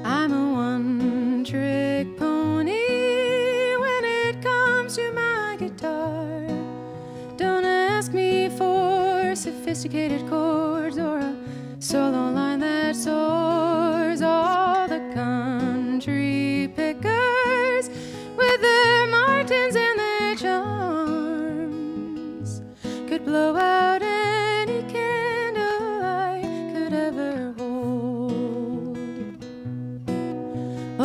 I'm a one-trick pony when it comes to my guitar. Don't ask me for sophisticated chords or a solo line that soars. All the country pickers with their martins and their charms could blow out any candle I could ever hold.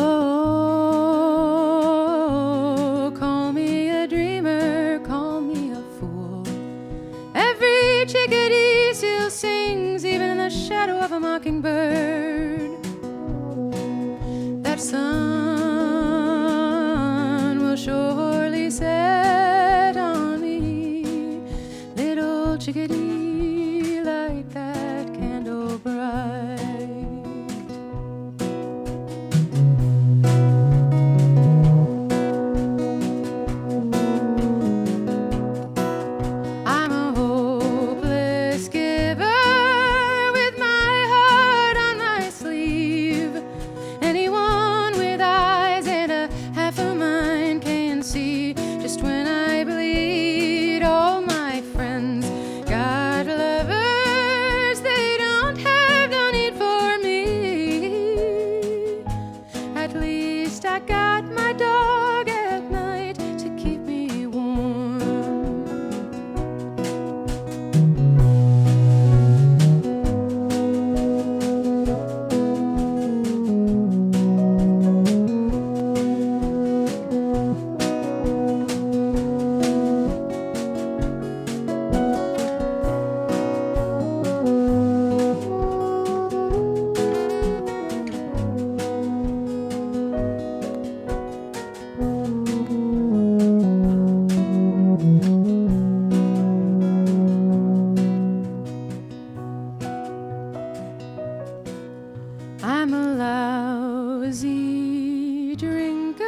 Oh, call me a dreamer, call me a fool. Every chickadee still sings, even in the shadow of a mockingbird. That sun will surely set on me. Little chickadee, light that candle bright. I'm a hopeless giver with my heart on my sleeve. Anyone with eyes and a half a mind can see just when I bleed. All my friends got lovers, they don't have no need for me. At least I got my dog at night to keep me warm. I'm a lousy drinker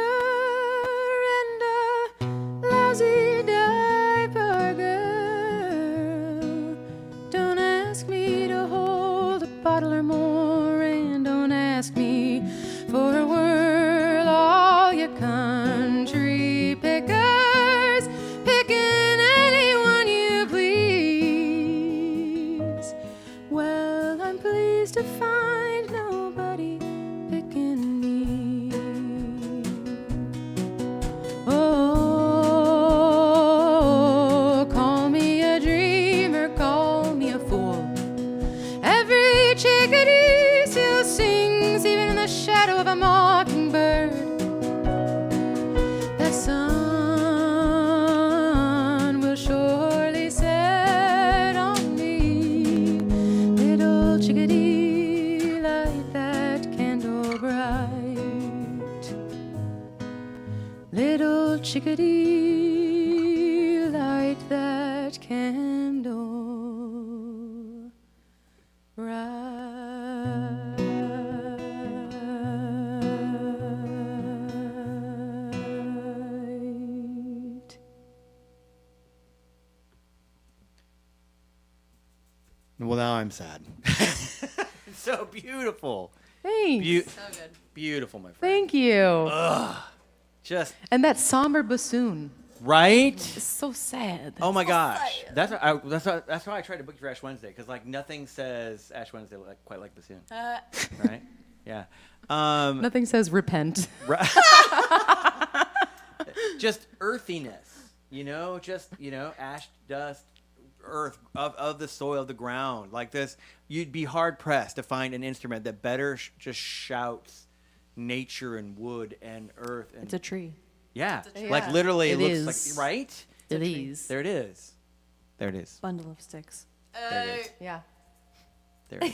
and a lousy diver. shadow of a mockingbird. That sun will surely set on me. Little chickadee, light that candle bright. Little chickadee, light that candle bright. Well, now I'm sad. It's so beautiful. Thanks. So good. Beautiful, my friend. Thank you. Just And that somber bassoon. right. It's so sad. Oh my gosh, that's why I tried to book you for Ash Wednesday, because like nothing says Ash Wednesday quite like bassoon, right? Yeah. Nothing says repent. Just earthiness, ash, dust, earth of the soil, the ground, like this. You'd be hard pressed to find an instrument that better just shouts nature and wood and earth and It's a tree. yeah, tree. like Yeah. literally, It looks is. like right. It is. There it is. There it is. Bundle of sticks. There it is. Yeah. There it is.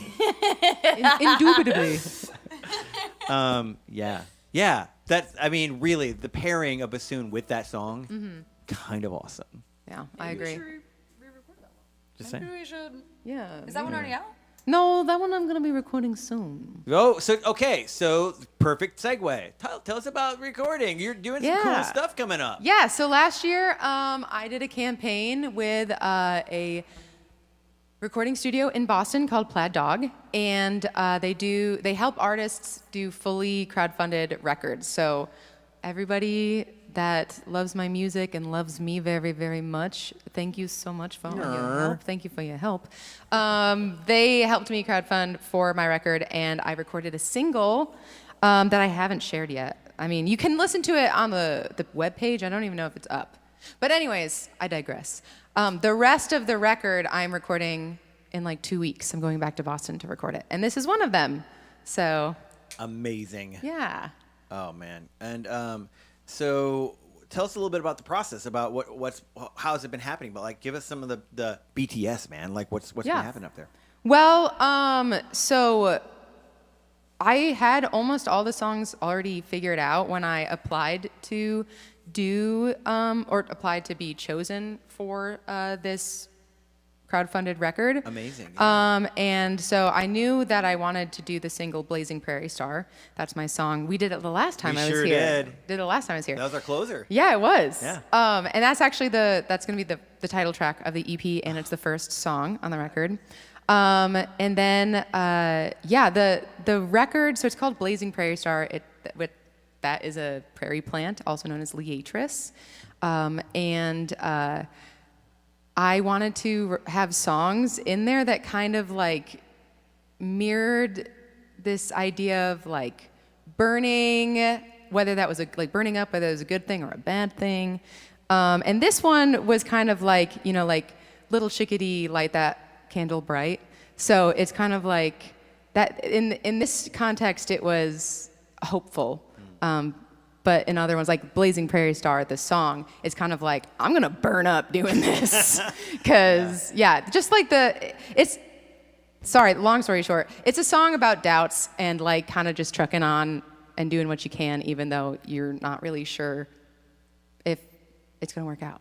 Indubitably. Yeah. That's, really, the pairing of bassoon with that song, kind of awesome. Yeah, I agree. Just saying. Maybe we should. Yeah. Is that one already out? No, that one I'm going to be recording soon. Oh, so perfect segue. Tell us about recording. You're doing some cool Yeah. stuff coming up. Yeah, so last year I did a campaign with a recording studio in Boston called Plaid Dog, and they help artists do fully crowdfunded records. So everybody that loves my music and loves me very, very much, thank you so much for your help. Thank you for your help. They helped me crowdfund for my record, and I recorded a single that I haven't shared yet. I mean, you can listen to it on the webpage. I don't even know if it's up. But anyways, I digress. The rest of the record I'm recording in like 2 weeks. I'm going back to Boston to record it. And this is one of them. So, Amazing. yeah. Oh man. And so tell us a little bit about the process, about how has it been happening? But like, give us some of the BTS, man. Like, what's been happening up there? Well, so I had almost all the songs already figured out when I applied to applied to be chosen for this crowdfunded record. Amazing. And so I knew that I wanted to do the single Blazing Prairie Star. That's my song. We did it the last time We I was sure here. did. Did it last time I was here. That was our closer. Yeah, it was. Yeah. And that's actually that's going to be the title track of the EP, and it's the first song on the record. And then, the record, so it's called Blazing Prairie Star. That is a prairie plant, also known as liatris. I wanted to have songs in there that kind of like mirrored this idea of like burning, whether that was burning up, whether it was a good thing or a bad thing. And this one was kind of like, like little chickadee, light that candle bright. So it's kind of like that in this context, it was hopeful. But in other ones, like Blazing Prairie Star, the song, it's kind of like, I'm going to burn up doing this. Because, just like long story short, it's a song about doubts and like kind of just trucking on and doing what you can, even though you're not really sure if it's going to work out.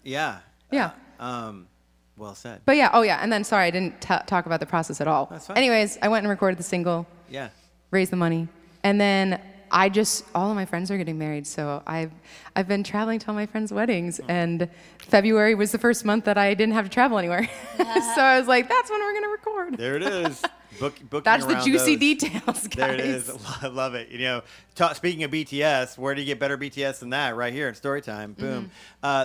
Yeah. Yeah. Well said. But and then, sorry, I didn't talk about the process at all. That's fine. Anyways, I went and recorded the single. Yeah. Raised the money. And then all of my friends are getting married, so I've been traveling to all my friends' weddings, and February was the first month that I didn't have to travel anywhere. So I was like, that's when we're gonna record. There it is. Booking That's the around juicy those. details, guys. There it is. I love it. Speaking of BTS, where do you get better BTS than that? Right here in Storytime. Boom.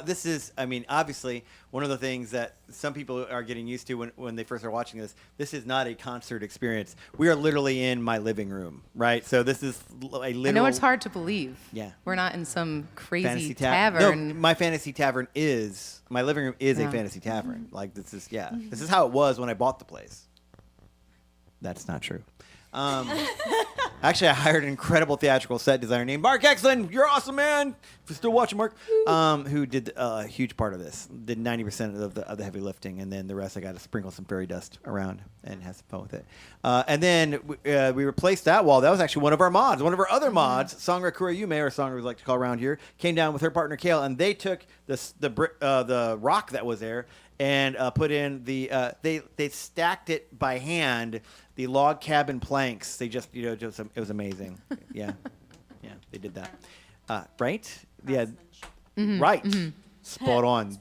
This is, obviously, one of the things that some people are getting used to when they first are watching this. This is not a concert experience. We are literally in my living room, right? So this is a literal. I know it's hard to believe. Yeah. We're not in some crazy Fantasy tavern. No, my fantasy tavern is, my living room is a fantasy tavern. Like, this is, this is how it was when I bought the place. That's not true. Actually, I hired an incredible theatrical set designer named Mark Exlin. You're awesome, man. If you're still watching, Mark, who did a huge part of this, did 90% of the heavy lifting, and then the rest I got to sprinkle some fairy dust around and have some fun with it. And then we replaced that wall. That was actually one of our mods. One of our other mods, Songra Kurayume, or Songra we like to call around here, came down with her partner Kale, and they took the rock that was there and put in they stacked it by hand. The log cabin planks. They just it was amazing. Yeah, they did that. Right? Yeah, right. Spot on.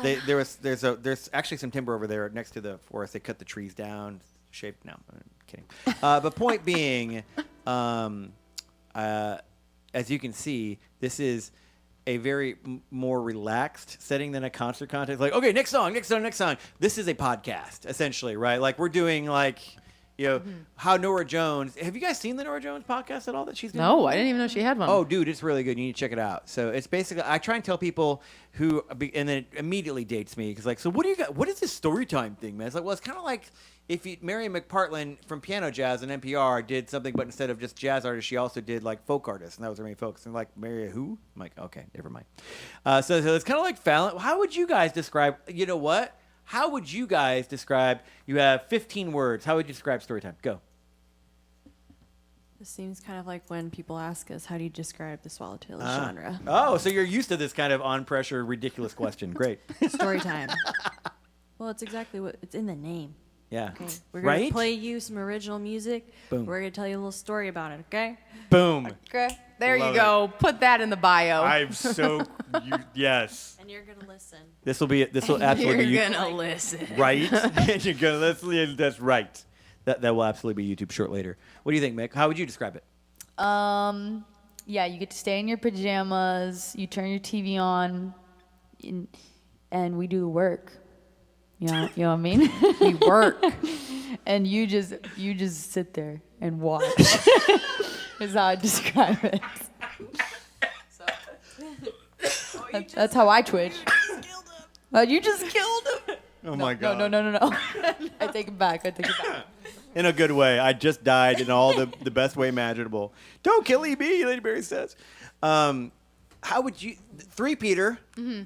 There's actually some timber over there next to the forest. They cut the trees down. Shaped. No, I'm kidding. But point being, as you can see, this is a very more relaxed setting than a concert context. Like, okay, next song. This is a podcast, essentially, right? Like we're doing how Nora Jones. Have you guys seen the Nora Jones podcast at all that she's doing? No, I didn't even know she had one. Oh, dude, it's really good. You need to check it out. So it's basically, I try and tell people and then it immediately dates me because so what do you got? What is this story time thing, man? It's like, well, it's kind of like if Mary McPartland from Piano Jazz and NPR did something, but instead of just jazz artists, she also did folk artists, and that was her main focus. And Mary who? I'm like, okay, never mind. So it's kind of like Fallon. How would you guys describe? You know what? How would you guys describe? You have 15 words. How would you describe Storytime? Go. This seems kind of like when people ask us, how do you describe the Swallowtails genre? Oh, so you're used to this kind of on-pressure, ridiculous question. Great. Storytime. Well, it's exactly what it's in the name. Yeah. Okay. We're going Right? to play you some original music. Boom. We're going to tell you a little story about it, okay? Boom. Okay. There Love you go. Put that in the bio. I'm so yes. And you're going to listen. This will absolutely be You're gonna listen. right. You're gonna that's right. That will absolutely be YouTube short later. What do you think, Mick? How would you describe it? Yeah, you get to stay in your pajamas. You turn your TV on, and we do the work. You know what I mean? We work. And you just sit there and watch. Is how I describe it. That's how I twitch. You just killed him. Oh my God. No. I take it back. In a good way. I just died in all the best way imaginable. Don't kill EB, Lady Berry says. How would you Peter? Mm-hmm.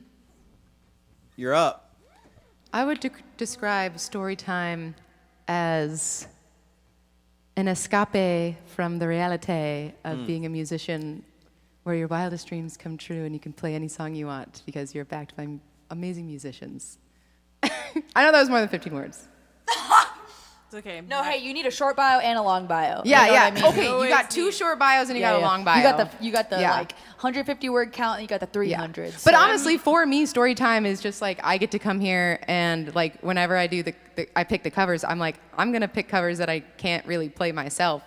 You're up. I would describe Storytime as an escape from the realite of being a musician where your wildest dreams come true and you can play any song you want because you're backed by amazing musicians. I know that was more than 15 words. It's okay. No, hey, you need a short bio and a long bio. Yeah, You know yeah. what I mean? Okay, you got 2 short bios and you got a long bio. You got the 150 word count and you got the 300. Yeah. But honestly, for me, Storytime is just I get to come here and whenever I do I pick the covers, I'm I'm gonna pick covers that I can't really play myself,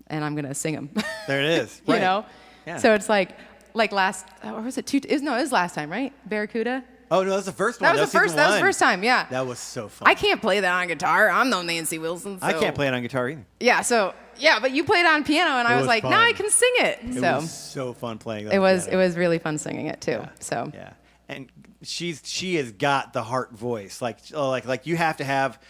and I'm gonna sing them. There it is. You Right. know. Yeah. So it's last, or was it it was last time, right? Barracuda. Oh no, that's the first one. That was the first time. Yeah. That was so fun. I can't play that on guitar. I'm no Nancy Wilson. So. I can't play it on guitar either. Yeah. So yeah, but you played on piano, and I was was like, fun. now I can sing it. It so was so fun playing that. it was really fun singing it too. Yeah. So yeah, and she has got the heart voice. Like you have to have.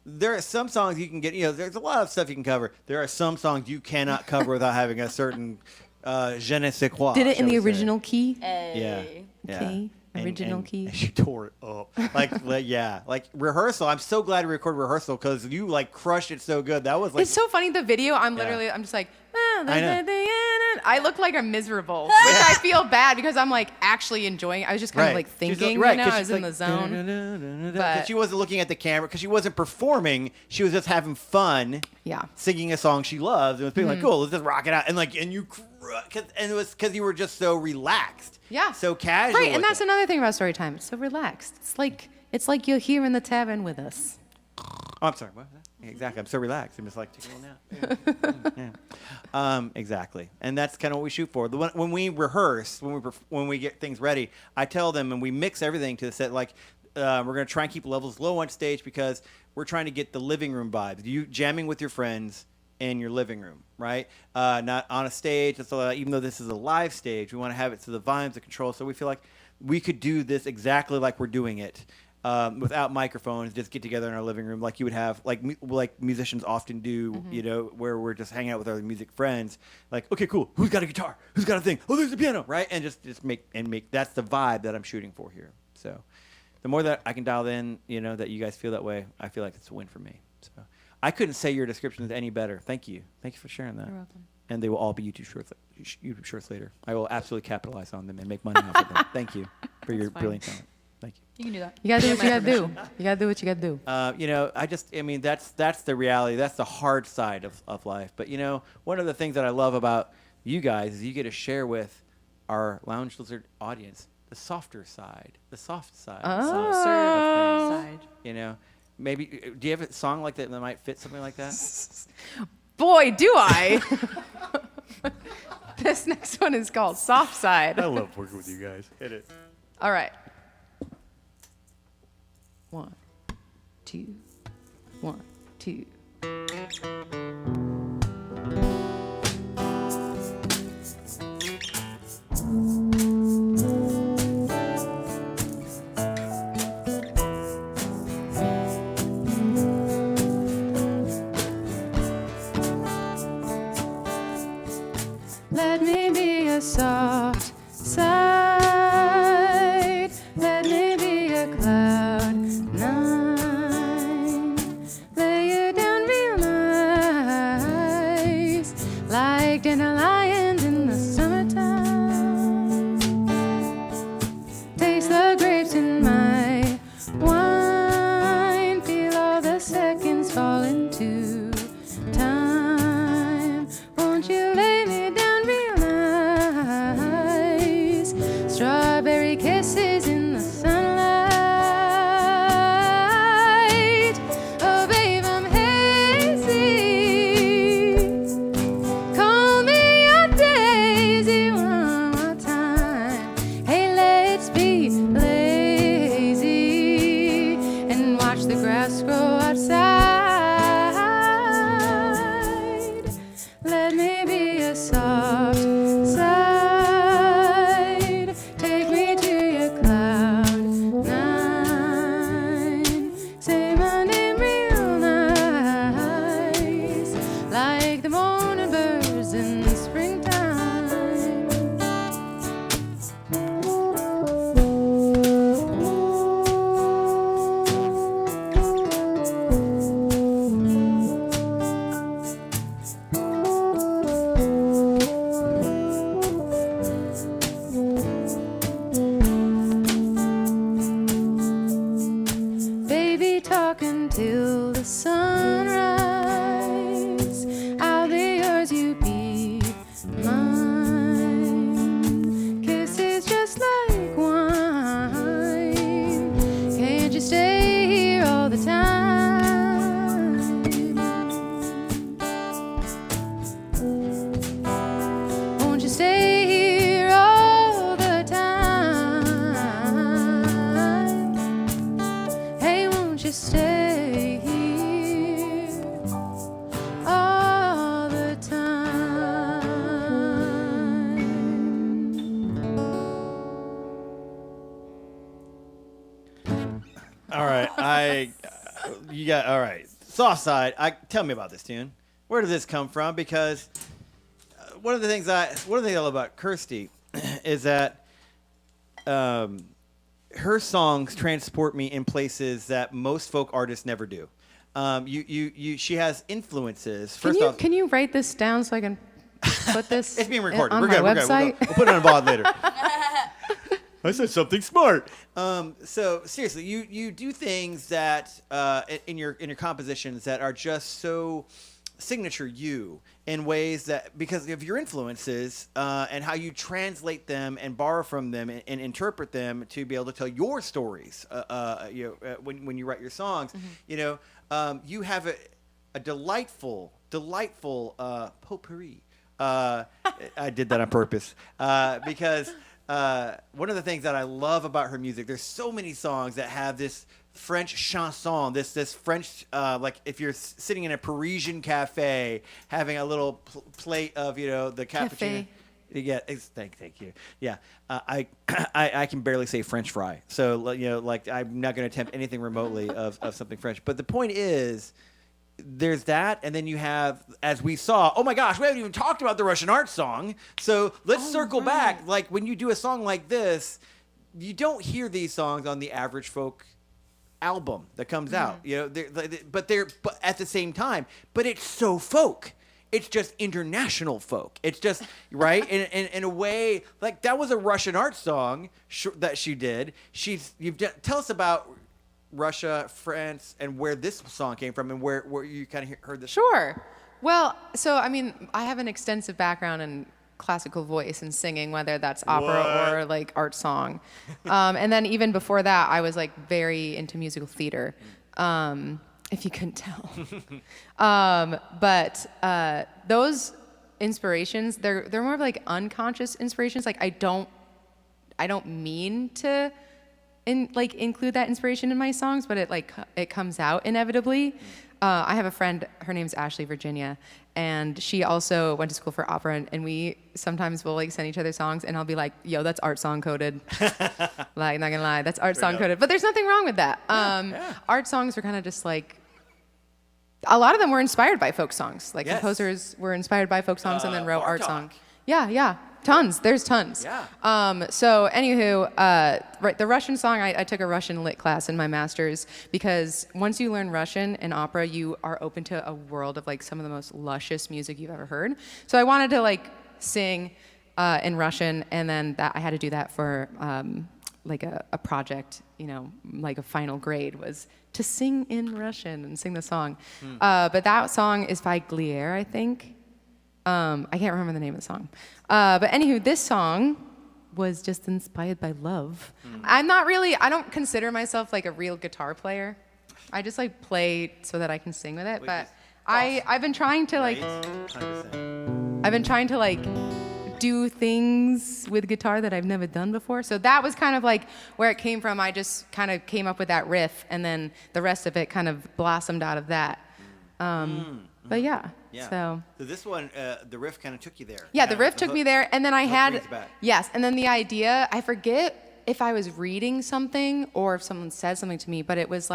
There are some songs you can get. There's a lot of stuff you can cover. There are some songs you cannot cover without having a certain je ne sais quoi. did it in shall the we say. original key. Yeah. Okay. Original key. And she tore it up. Like rehearsal. I'm so glad we recorded rehearsal because you crushed it so good. That was It's so funny. The video, I'm just I look like I'm miserable, which I feel bad because I'm actually enjoying it. I was just kind of thinking, I was in the zone. But she wasn't looking at the camera because she wasn't performing. She was just having fun. Yeah. Singing a song she loves and was being cool, let's just rock it out. And and it was because you were just so relaxed. Yeah. So casual. Right, and with that's it. another thing about Storytime. It's so relaxed. It's like you're here in the tavern with us. Oh, I'm sorry. What? Exactly. I'm so relaxed. I'm just taking a little nap. Yeah. Exactly. And that's kind of what we shoot for. When we rehearse, when we get things ready, I tell them and we mix everything to the set. We're going to try and keep levels low on stage because we're trying to get the living room vibes. You jamming with your friends in your living room, right? Not on a stage. Even though this is a live stage, we want to have it so the volumes are controlled. So we feel like we could do this exactly like we're doing it. without microphones, just get together in our living room like you would have, like musicians often do, you know, where we're just hanging out with our music friends. Like, okay, cool. Who's got a guitar? Who's got a thing? Oh, there's a piano, right? And just make. That's the vibe that I'm shooting for here. So, the more that I can dial in, you know, that you guys feel that way, I feel like it's a win for me. So, I couldn't say your descriptions any better. Thank you. Thank you for sharing that. You're welcome. And they will all be YouTube shorts later. I will absolutely capitalize on them and make money off of them. Thank you for your fine. brilliant talent. Thank you. You can do that. You gotta do what you gotta do. You gotta do what you gotta do. You know, I mean, that's the reality. That's the hard side of life. But, you know, one of the things that I love about you guys is you get to share with our Lounge Lizard audience the softer side, the soft side. Oh. Side. You know, maybe, do you have a song like that might fit something like that? Boy, do I. This next one is called Soft Side. I love working with you guys. Hit it. All right. 1, 2, 1, 2. Let me be a soft side. Let me be a cloud nine. Lay you down real nice, like dandelions in the summertime. Taste the grapes in my wine. Feel all the seconds fall into time. Won't you lay me down real nice? Strawberry kisses in the sunlight. Oh, babe, I'm hazy. Call me a daisy one more time. Hey, let's be lazy and watch the grass grow outside. Let me be a soft side. Take me to your cloud nine. Say my name real nice, like the morning birds in the springtime. Baby, talk until the sunrise. I'll be yours, you be mine. Kisses just like wine. Can't you stay here all the time? Won't you stay here all the time? Hey, won't you stay here all the time? All right, you got all right. Soft side. Tell me about this tune. Where did this come from? Because one of the things I love about Kirstie is that her songs transport me in places that most folk artists never do. She has influences. First off, Can you write this down so I can put this it's being recorded. on We're my good. website? We'll put it on VOD later. I said something smart. So seriously, you do things that in your compositions that are just so signature you in ways that, because of your influences and how you translate them and borrow from them and interpret them to be able to tell your stories. When you write your songs, you have a delightful potpourri. I did that on purpose because one of the things that I love about her music, there's so many songs that have this French chanson, this French, like if you're sitting in a Parisian cafe having a little plate of, the cappuccino. Yeah, thank you. Yeah, I can barely say French fry, so like I'm not going to attempt anything remotely of something French. But the point is, there's that, and then you have, as we saw. Oh my gosh, we haven't even talked about the Russian art song. So let's circle back. Like when you do a song like this, you don't hear these songs on the average folk album that comes out. But at the same time, but it's so folk. It's just international folk. It's just right in a way, like that was a Russian art song that she did. Tell us about Russia, France, and where this song came from, and where you kind of heard this. Sure. Well, so I mean, I have an extensive background in classical voice and singing, whether that's opera or like art song. And then even before that, I was like very into musical theater. If you couldn't tell. But those inspirations, they're more of like unconscious inspirations. Like I don't mean to include that inspiration in my songs, but it comes out inevitably. I have a friend, her name's Ashley Virginia, and she also went to school for opera, and we sometimes will like send each other songs, and I'll be like, yo, that's art song coded. Like, not gonna lie, that's art song coded. But there's nothing wrong with that. Art songs were kind of just like, a lot of them were inspired by folk songs. Like composers were inspired by folk songs and then wrote art songs. Yeah. Tons. There's tons. Yeah. So anywho, right, the Russian song, I took a Russian lit class in my master's because once you learn Russian in opera, you are open to a world of like some of the most luscious music you've ever heard. So I wanted to like sing in Russian, and then I had to do that for like a project, like a final grade was to sing in Russian and sing the song. But that song is by Glier, I think. I can't remember the name of the song. But anywho, this song was just inspired by love. I don't consider myself like a real guitar player. I just like play so that I can sing with it. But I've been trying to like, 100%. I've been trying to like do things with guitar that I've never done before. So that was kind of like where it came from. I just kind of came up with that riff, and then the rest of it kind of blossomed out of that. But yeah. So this one, the riff kind of took you there. Yeah, the riff took me there, and then I had and then the idea. I forget if I was reading something or if someone said something to me, but it was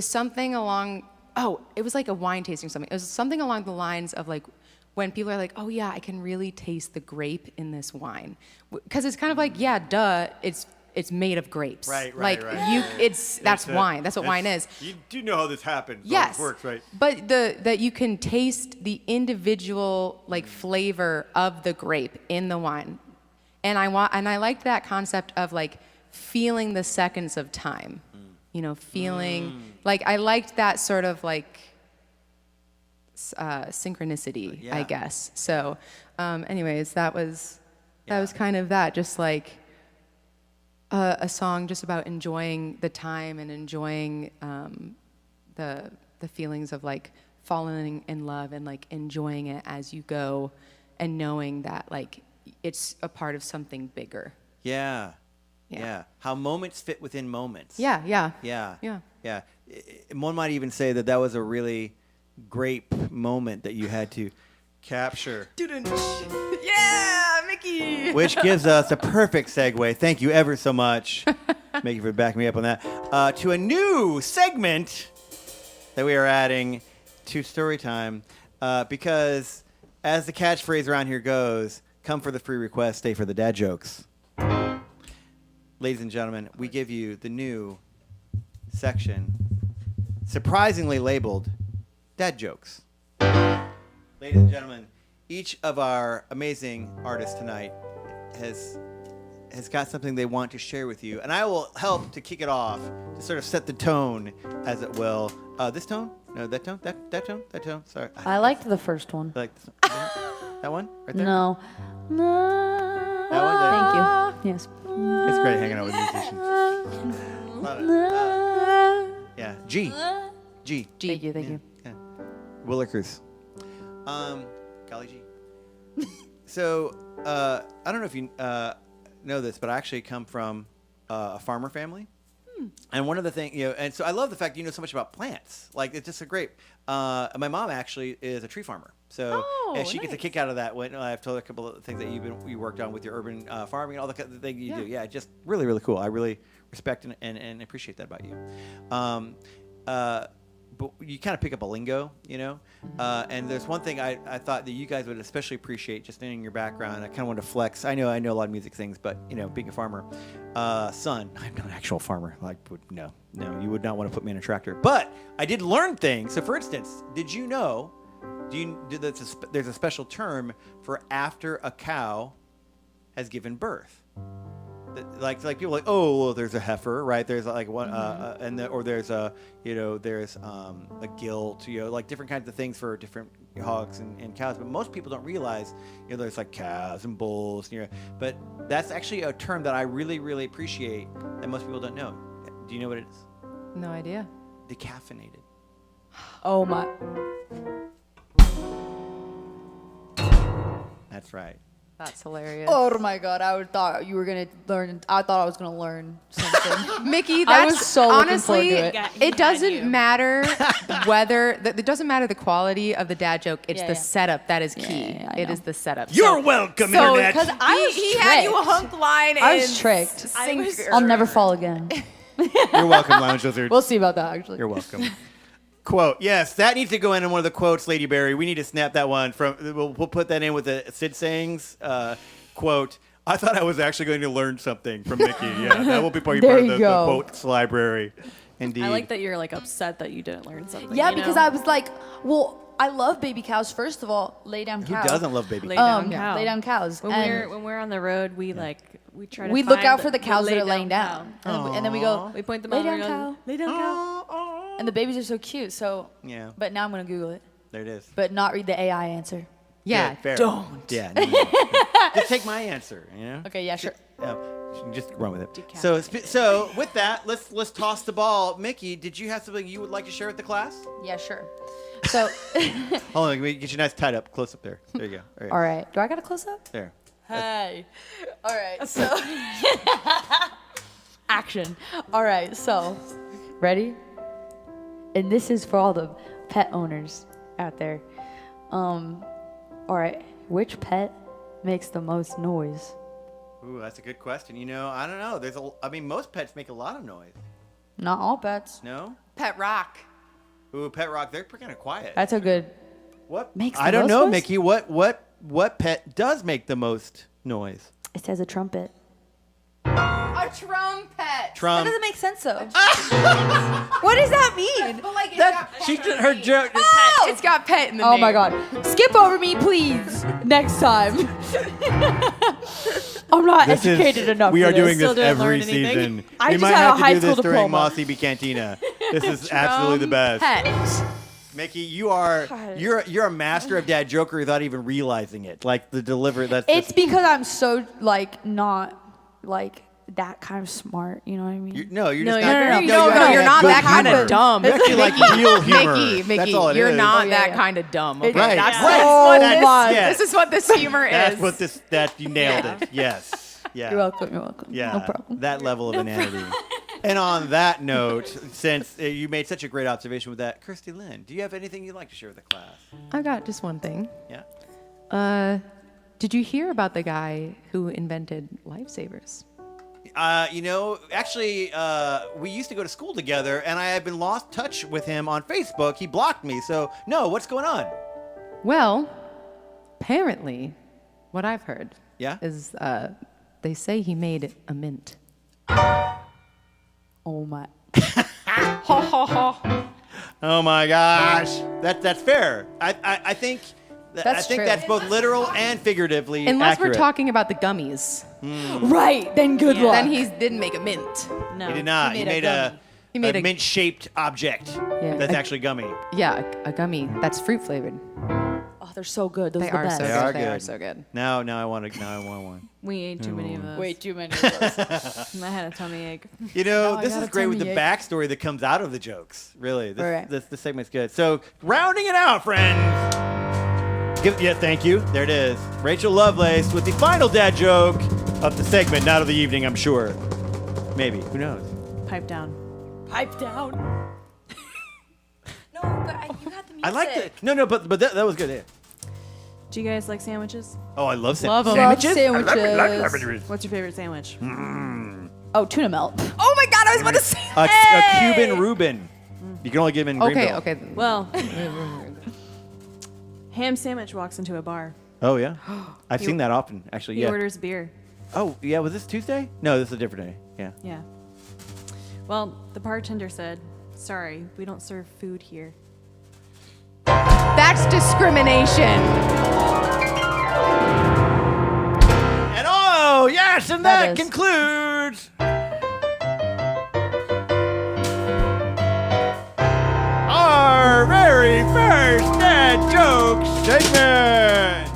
something along. Oh, it was like a wine tasting something. It was something along the lines of like when people are like, "Oh yeah, I can really taste the grape in this wine," because it's kind of like, yeah, duh, it's made of grapes. Right. That's wine. That's what wine is. You do know how this happens. Yes. How it works, right? But that you can taste the individual like flavor of the grape in the wine. And I liked that concept of like feeling the seconds of time. Feeling like I liked that sort of like synchronicity, I guess. So anyways, that was kind of that, just like a song just about enjoying the time and enjoying the feelings of like falling in love and like enjoying it as you go and knowing that like it's a part of something bigger. Yeah. How moments fit within moments. Yeah. One might even say that was a really great moment that you had to capture. Yeah, Miki! Which gives us a perfect segue. Thank you ever so much, Miki, for backing me up on that. To a new segment that we are adding to Storytime. Because as the catchphrase around here goes, come for the free request, stay for the dad jokes. Ladies and gentlemen, we give you the new section, surprisingly labeled Dad Jokes. Ladies and gentlemen, each of our amazing artists tonight has got something they want to share with you, and I will help to kick it off, to sort of set the tone, as it will. This tone? No, that tone? That tone? That tone? Sorry. I liked the first one. Like that one? Right there? No. That one there? Thank you. Yes. It's great hanging out with musicians. Love it. Yeah. G. Thank you. Yeah. Willikers. Golly G. So, I don't know if you know this, but I actually come from a farmer family. And one of the things, and so I love the fact you know so much about plants. Like, it's just a great. My mom actually is a tree farmer, so and she gets a kick out of that. When I've told her a couple of things that you worked on with your urban farming and all the kind of thing you do. Yeah, just really, really cool. I really respect and appreciate that about you. But you kind of pick up a lingo, and there's one thing I thought that you guys would especially appreciate just in your background. I kind of want to flex. I know a lot of music things, but being a farmer, son, I'm not an actual farmer. Like, no, you would not want to put me in a tractor. But I did learn things. So, for instance, did you know? There's a special term for after a cow has given birth. Like people are like, oh, well, there's a heifer, right? There's like one, or there's a gilt, like different kinds of things for different hogs and cows. But most people don't realize, there's like calves and bulls, but that's actually a term that I really, really appreciate that most people don't know. Do you know what it is? No idea. Decaffeinated. Oh my. That's right. That's hilarious. Oh my God! I thought you were gonna learn. I thought I was gonna learn something. Mickey, I that's was so looking forward honestly, to it. it doesn't matter it doesn't matter the quality of the dad joke. It's the setup that is key. Yeah, I it know. is the setup. You're welcome, so Internet. Because I was he had you a tricked. hunk line. I was and tricked. sinker. I'll never fall again. You're welcome, Lounge Lizards. We'll see about that actually. You're welcome. Quote. Yes, that needs to go in one of the quotes, Lady Berry. We need to snap that one from. We'll put that in with the Sid sayings. Quote. I thought I was actually going to learn something from Mickey. Yeah, that will be part of the quotes library. Indeed. I like that you're like upset that you didn't learn something. Yeah, because I was like, well, I love baby cows. First of all, lay down Who cows. doesn't love baby Lay cows? down cow. Lay down cows. When we're on the road, we try to we look find out for the cows that lay are laying down, and then we go, We point them lay out. down and we're cow. going, lay down cow. And the babies are so cute. So, Yeah. but now I'm gonna Google it, There it is. but not read the AI answer. Yeah, Good, fair. don't. Yeah. No. Just take my answer. Okay, yeah, sure. Just run with it. So with that, let's toss the ball. Mickey, did you have something you would like to share with the class? Yeah, sure. So, Hold on, let me get you nice tied up, close up there. There you go. all right. Do I got a close up? There. Hey. All right. So, action. All right. So, ready? And this is for all the pet owners out there. All right. Which pet makes the most noise? Ooh, that's a good question. I don't know. Most pets make a lot of noise. Not all pets. No? Pet rock. Ooh, pet rock, they're kind of quiet. That's a good. What Makes I the don't most know, noise? Mickey. What pet does make the most noise? It says a trumpet. A trumpet. That Trump. doesn't make sense though. What does that mean? But like, Her joke. it's got pet in the Oh name. my God. Skip over me, please. Next time. I'm not educated enough. We for are doing Still this didn't every learn anything. season. I we just might had a have to high do this school during diploma. Mos EB Cantina. This is absolutely the best. Pet. Mickey, you're a master of dad joker without even realizing it. Like the delivery. It's because I'm so not that kind of smart. You know what I mean? You're No, just you're not. very No, smart. you're not good that kind humor. of dumb. You actually like real humor. Mickey, That's all it you're is. not Oh, yeah, that yeah. kind of dumb. It- Okay? Right. That's Right. what That's- my- yes. this is what this humor is. That's what you nailed it. Yes. Yeah. You're welcome. You're welcome. Yeah. No problem. That level of inanity. And on that note, since you made such a great observation with that, Kirstie Lynn, do you have anything you'd like to share with the class? I got just one thing. Yeah. Did you hear about the guy who invented lifesavers? Actually, we used to go to school together, and I have been lost touch with him on Facebook. He blocked me. So, no, what's going on? Well, apparently, what I've heard is they say he made a mint. Oh my. Oh my gosh, that's fair. I think That's true. that's both literal and figuratively Unless accurate. we're talking about the gummies. Right. Then good luck. Then he didn't make a mint. No. He did not. He He made made a He made a a mint-shaped object that's actually gummy. Yeah, a gummy that's fruit flavored. Oh, they're so good. Those They are the are best. so They good. are They are good. so good. Now I want one. We ate too many of those. Way too many of those. I had a tummy ache. You know, I this got is a great with the tummy backstory that comes out of the jokes. Really, Right. this segment's good. So, rounding it out, friends. Thank you. There it is. Rachel Lovelace with the final dad joke of the segment, not of the evening, I'm sure. Maybe. Who knows? Pipe down. Pipe down. No, but you got the music. I like that. No, but that was good. Yeah. Do you guys like sandwiches? Oh, I love Love 'em. sandwiches. Sandwiches. What's your favorite sandwich? Oh, tuna melt. Oh my God, I was about to say. A Cuban Reuben. You can only get them in Greenville. Okay. Well, ham sandwich walks into a bar. Oh yeah, I've seen that often actually. He Yeah. orders beer. Oh yeah, was this Tuesday? No, this is a different day. Yeah. Yeah. Well, the bartender said, "Sorry, we don't serve food here." That's discrimination. And oh yes, and that That is. concludes our very first dad joke segment.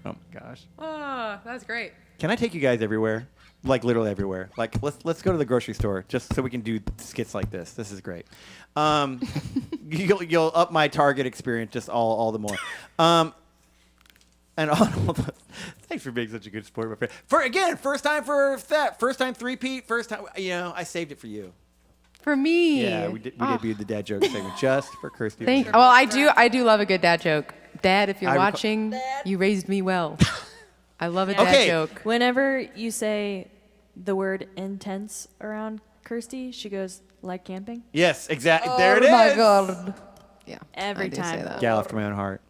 Oh my gosh. Oh, that's great. Can I take you guys everywhere? Like literally everywhere. Like let's go to the grocery store just so we can do skits like this. This is great. You'll up my Target experience just all the more. And thanks for being such a good sport, my friend. First time for that. First time three-peat. First time. I saved it for you. For me. Yeah, we debuted the dad joke segment just for Kirstie. Thank. Well, I do love a good dad joke. Dad, if you're I recall- watching, you raised me well. I love a dad Okay. joke. Whenever you say the word intense around Kirstie, she goes, "Like camping?" Yes, exactly. There it is. Oh my God. Yeah. Every I do say time. that. Gal after my own heart.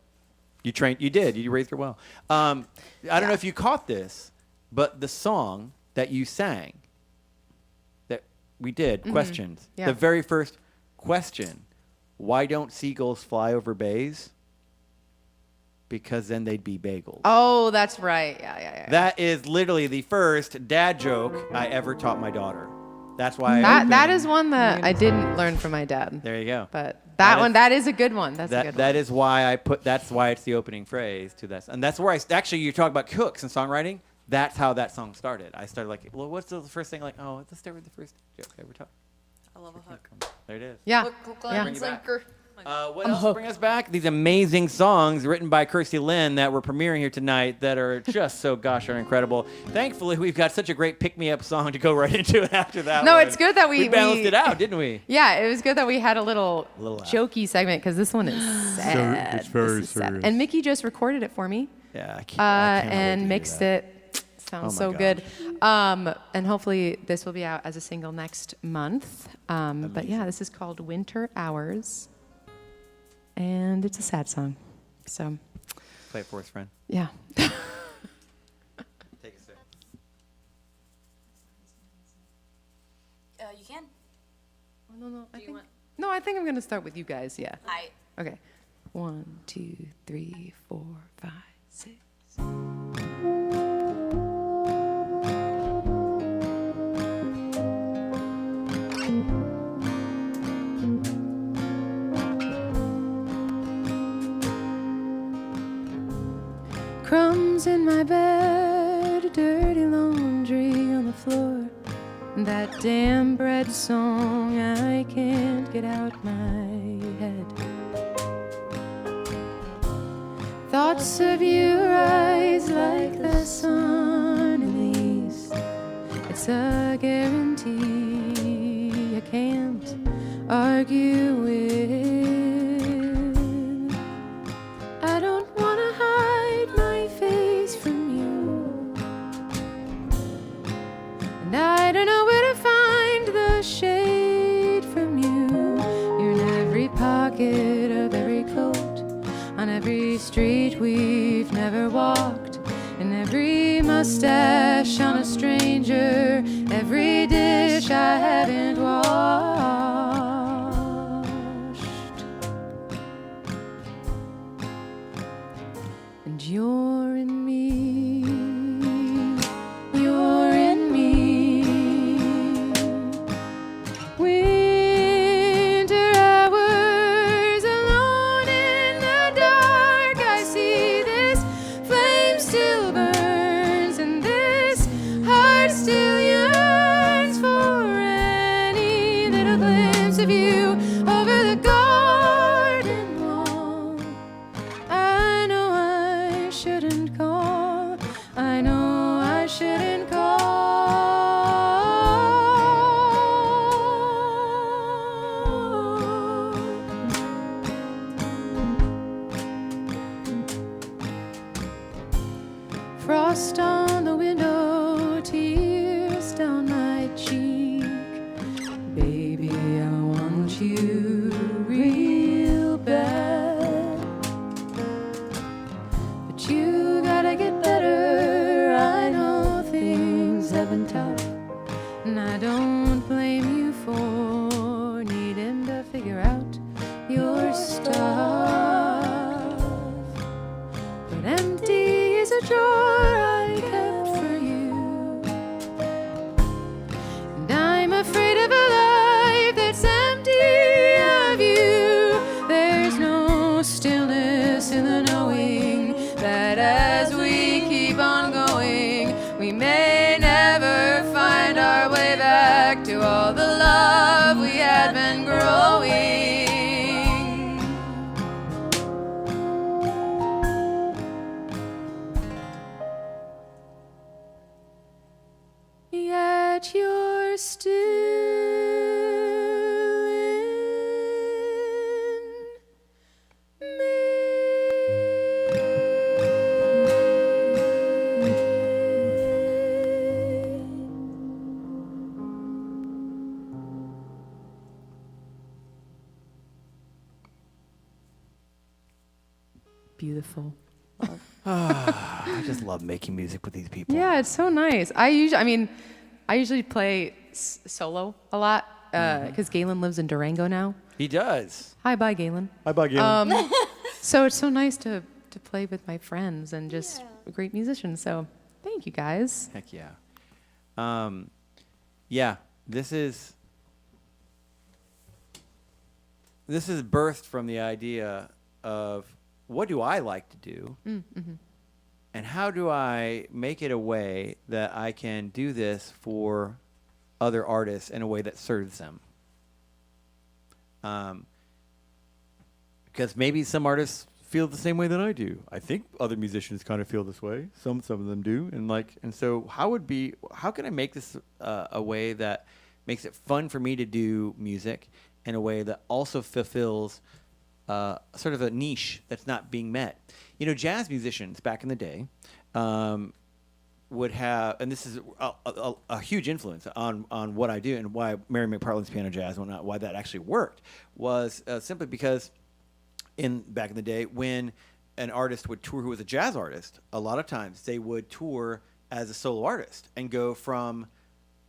You trained. You did. You raised her well. I don't know if you caught this, but the song that you sang, that we did, questions. Yeah. The very first question: why don't seagulls fly over bays? Because then they'd be bagels. Oh, that's right. Yeah. That is literally the first dad joke I ever taught my daughter. That's why. That is one that I didn't learn from my dad. There you go. But That that is- is a good one. That's a good one. That is why that's why it's the opening phrase to that. And that's where actually you talk about cooks and songwriting. That's how that song started. I started like, well, what's the first thing? Like, oh, let's start with the first joke I ever taught. I love a hook. There it is. Yeah. Bring you back. What else will bring us back? These amazing songs written by Kirstie Lynn that we're premiering here tonight that are just so gosh darn incredible. Thankfully, we've got such a great pick-me-up song to go right into it after that. No, one. it's good that we balanced it out, didn't we? Yeah, it was good that we had a little Little laugh. jokey segment because this one is sad. it's very This is sad. serious. And Mickey just recorded it for me Yeah, I can't. I cannot wait to and do mixed that. it. Sounds Oh so my good. And hopefully this will be out as a single next month. But yeah, this is called Winter Hours. And it's a sad song. So, Play it for us, friend. yeah. Take a sip. You can. No, I think I'm going to start with you guys. Yeah. I. Okay. 1, 2, 3, 4, 5, 6. Crumbs in my bed, dirty laundry on the floor. That damn bread song I can't get out my head. Thoughts of you rise like the sun in the east. It's a guarantee I can't argue with. I don't wanna hide my face from you, and I don't know where to find the shade from you. You're in every pocket of every coat, on every street we've never walked, in every mustache on a stranger, every dish I haven't washed. And you're in me, you're in me. Winter hours alone in the dark, I see this flame still burns and this heart still yearns for any little glimpse of you over the garden wall. I know I should Frost on the window, tears down my cheek. Baby, I want you real bad. But you gotta get better. I know things have been tough. And I don't blame you for needing to figure out your stuff. But empty is a jar I kept for you. And I'm afraid of a life that's empty of you. There's no stillness in the knowing that as we keep on going, we may never find our way back to all the love we had been growing. Yet you're still in me. Beautiful. I just love making music with these people. Yeah, it's so nice. I usually play solo a lot because Galen lives in Durango now. He does. Hi, bye, Galen. Hi, bye, Galen. So it's so nice to play with my friends and just great musicians. So thank you guys. Heck yeah. Yeah, this is birthed from the idea of what do I like to do? And how do I make it a way that I can do this for other artists in a way that serves them? Because maybe some artists feel the same way that I do. I think other musicians kind of feel this way. Some of them do, and so how can I make this a way that makes it fun for me to do music in a way that also fulfills sort of a niche that's not being met. You know, jazz musicians back in the day would have, and this is a huge influence on what I do and why Mary McPartland's piano jazz and whatnot, why that actually worked, was simply because back in the day when an artist would tour who was a jazz artist, a lot of times they would tour as a solo artist and go from,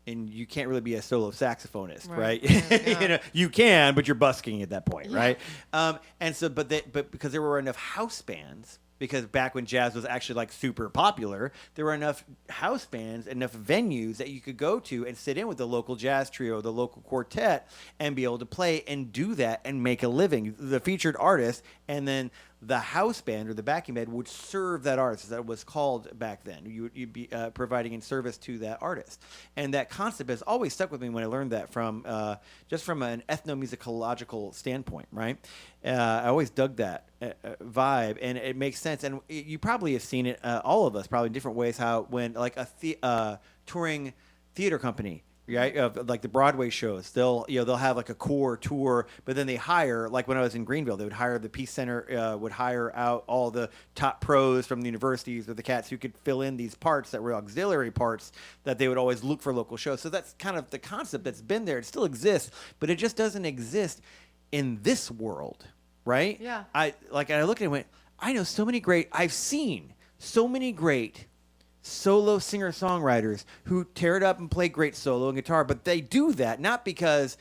and you can't really be a solo saxophonist, right? Yeah. You know, you can, but you're busking at that point, right? And so, but because there were enough house bands, because back when jazz was actually like super popular, there were enough house bands, enough venues that you could go to and sit in with the local jazz trio, the local quartet, and be able to play and do that and make a living. The featured artist and then the house band or the backing band would serve that artist. That was called back then. You'd be providing in service to that artist. And that concept has always stuck with me when I learned that from just from an ethnomusicological standpoint, right? I always dug that vibe, and it makes sense. And you probably have seen it, all of us, probably in different ways, how when like a touring theater company, right, like the Broadway shows, they'll have like a core tour, but then they hire, like when I was in Greenville, they would hire the Peace Center, would hire out all the top pros from the universities or the cats who could fill in these parts that were auxiliary parts that they would always look for local shows. So that's kind of the concept that's been there. It still exists, but it just doesn't exist in this world, right? Yeah. I looked at it and went, I've seen so many great solo singer-songwriters who tear it up and play great solo and guitar, but they do that not because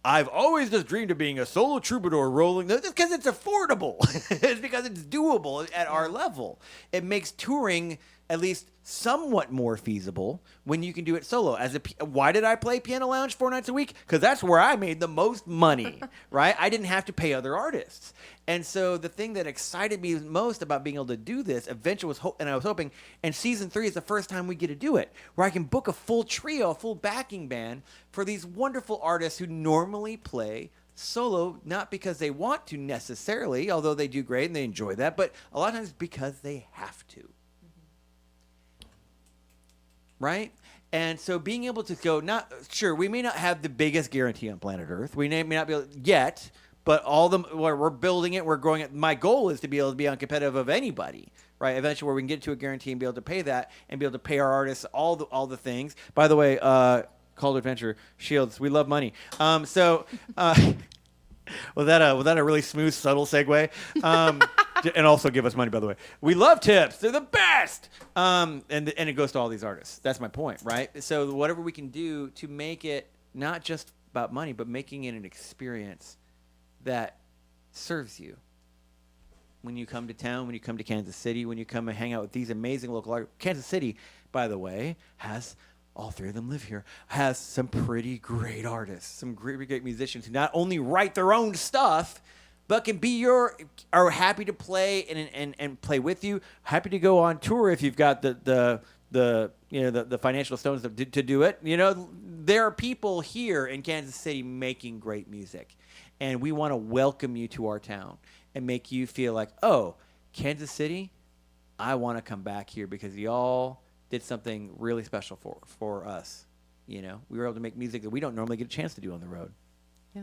I've always just dreamed of being a solo troubadour rolling, because it's affordable. It's because it's doable at our level. It makes touring at least somewhat more feasible when you can do it solo. Why did I play Piano Lounge 4 nights a week? Because that's where I made the most money, right? I didn't have to pay other artists. And so the thing that excited me most about being able to do this eventually was, and I was hoping, and season 3 is the first time we get to do it, where I can book a full trio, a full backing band for these wonderful artists who normally play solo, not because they want to necessarily, although they do great and they enjoy that, but a lot of times because they have to. Right? And so being able to go, we may not have the biggest guarantee on planet Earth. We may not be able yet, but we're building it, we're growing it. My goal is to be able to be on competitive of anybody, right? Eventually, where we can get to a guarantee and be able to pay that, and be able to pay our artists all the things. By the way, Call to Adventure, Shields, we love money. Was that a really smooth, subtle segue? And also give us money, by the way. We love tips; they're the best. And it goes to all these artists. That's my point, right? So whatever we can do to make it not just about money, but making it an experience that serves you. When you come to town, when you come to Kansas City, when you come and hang out with these amazing local artists. Kansas City, by the way, has. All three of them live here, has some pretty great artists, some great musicians who not only write their own stuff, but can be are happy to play and play with you, happy to go on tour if you've got the financial stones to do it. There are people here in Kansas City making great music, and we want to welcome you to our town and make you feel like, oh, Kansas City, I want to come back here because y'all did something really special for us. We were able to make music that we don't normally get a chance to do on the road. Yeah.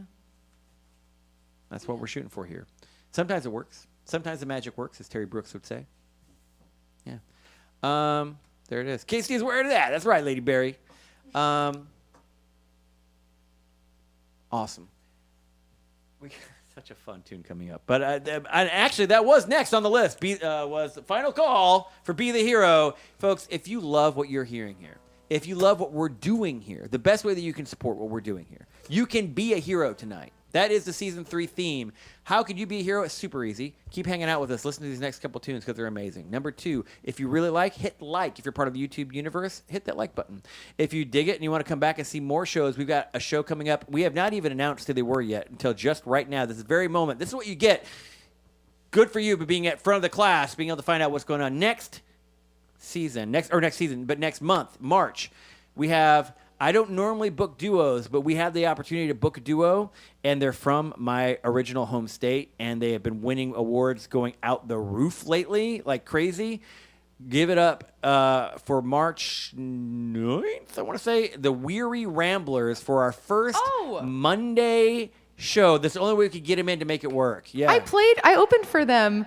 That's what we're shooting for here. Sometimes it works. Sometimes the magic works, as Terry Brooks would say. Yeah. There it is. Casey is where it is at. That's right, Lady Berry. Awesome. We such a fun tune coming up. But actually, that was next on the list. Was the final call for Be the Hero. Folks, if you love what you're hearing here, if you love what we're doing here, the best way that you can support what we're doing here, you can be a hero tonight. That is the Season 3 theme. How could you be a hero? It's super easy. Keep hanging out with us. Listen to these next couple tunes because they're amazing. Number 2, if you really hit like. If you're part of the YouTube universe, hit that like button. If you dig it and you want to come back and see more shows, we've got a show coming up. We have not even announced who they were yet until just right now, this very moment. This is what you get. Good for you, but being at front of the class, being able to find out what's going on next month, March. We have... I don't normally book duos, but we had the opportunity to book a duo, and they're from my original home state, and they have been winning awards going out the roof lately, like crazy. Give it up for March 9th, I want to say, the Weary Ramblers for our first Monday show. That's the only way we could get them in to make it work. Yeah, I opened for them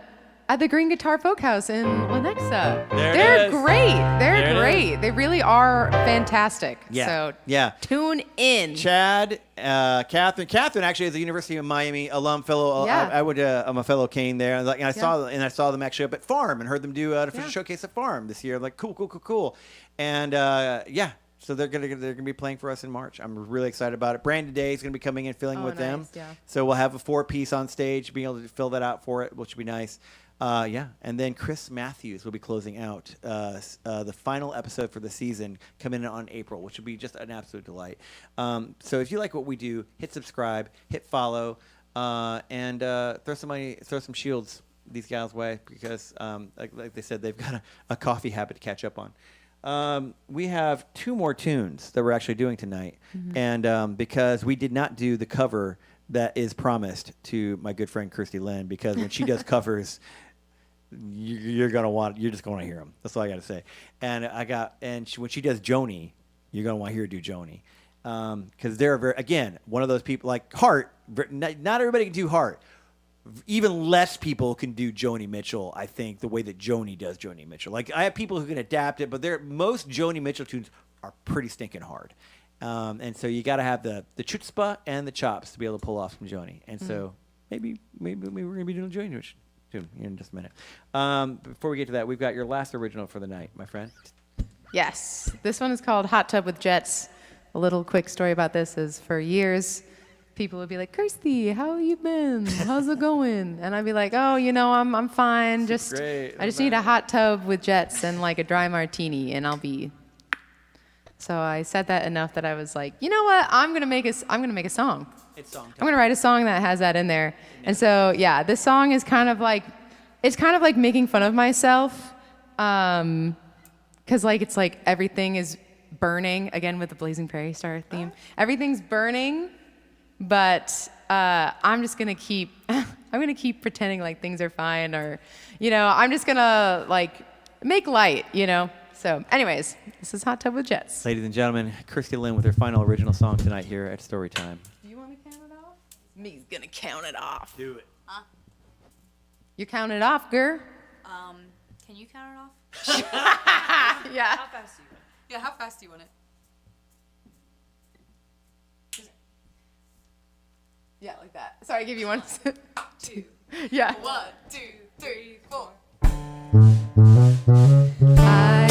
at the Green Guitar Folk House in Lenexa. They're great. They're great. They really are fantastic. Yeah. So tune in. Chad, Catherine. Catherine actually is a University of Miami alum fellow. Yeah. I'm a fellow Kane there. And I saw them actually up at Farm and heard them do an official showcase at Farm this year. I'm like, cool. And so they're gonna be playing for us in March. I'm really excited about it. Brandon Day is gonna be coming in, filling with them. Yeah. So we'll have a 4-piece on stage, being able to fill that out for it, which will be nice. And then Chris Matthews will be closing out the final episode for the season, coming in on April, which will be just an absolute delight. So if you like what we do, hit subscribe, hit follow, and throw some shields these guys' way because, like they said, they've got a coffee habit to catch up on. We have 2 more tunes that we're actually doing tonight, and because we did not do the cover that is promised to my good friend Kirstie Lynn, because when she does covers, you're just gonna hear them. That's all I gotta say. And when she does Joni, you're gonna want to hear her do Joni, because they're one of those people like Hart. Not everybody can do Hart. Even less people can do Joni Mitchell, I think, the way that Joni does Joni Mitchell. Like, I have people who can adapt it, but most Joni Mitchell tunes are pretty stinking hard. And so you got to have the chutzpah and the chops to be able to pull off some Joni. And so maybe we're going to be doing Joni tune in just a minute. Before we get to that, we've got your last original for the night, my friend. Yes. This one is called Hot Tub with Jets. A little quick story about this is for years, people would be like, Kirstie, how you been? How's it going? And I'd be like, oh, I'm fine. I just need a hot tub with Jets and like a dry martini, and I'll be. So I said that enough that I was like, you know what? I'm gonna make a song. It's song time. I'm gonna write a song that has that in there. And so this song is kind of like making fun of myself, because it's like everything is burning again with the Blazing Prairie Star theme. Everything's burning. But I'm just gonna keep pretending like things are fine, or I'm just gonna make light, So anyways, this is Hot Tub with Jets. Ladies and gentlemen, Kirstie Lynn with her final original song tonight here at Storytime. Do you want me to count it off? Me's gonna count it off. Do it. You count it off, girl. Can you count it off? Yeah. How fast do you want it? Yeah, how fast do you want it? Yeah, like that. Sorry, I give you one. 2. Yeah. 1, 2, 3, 4. I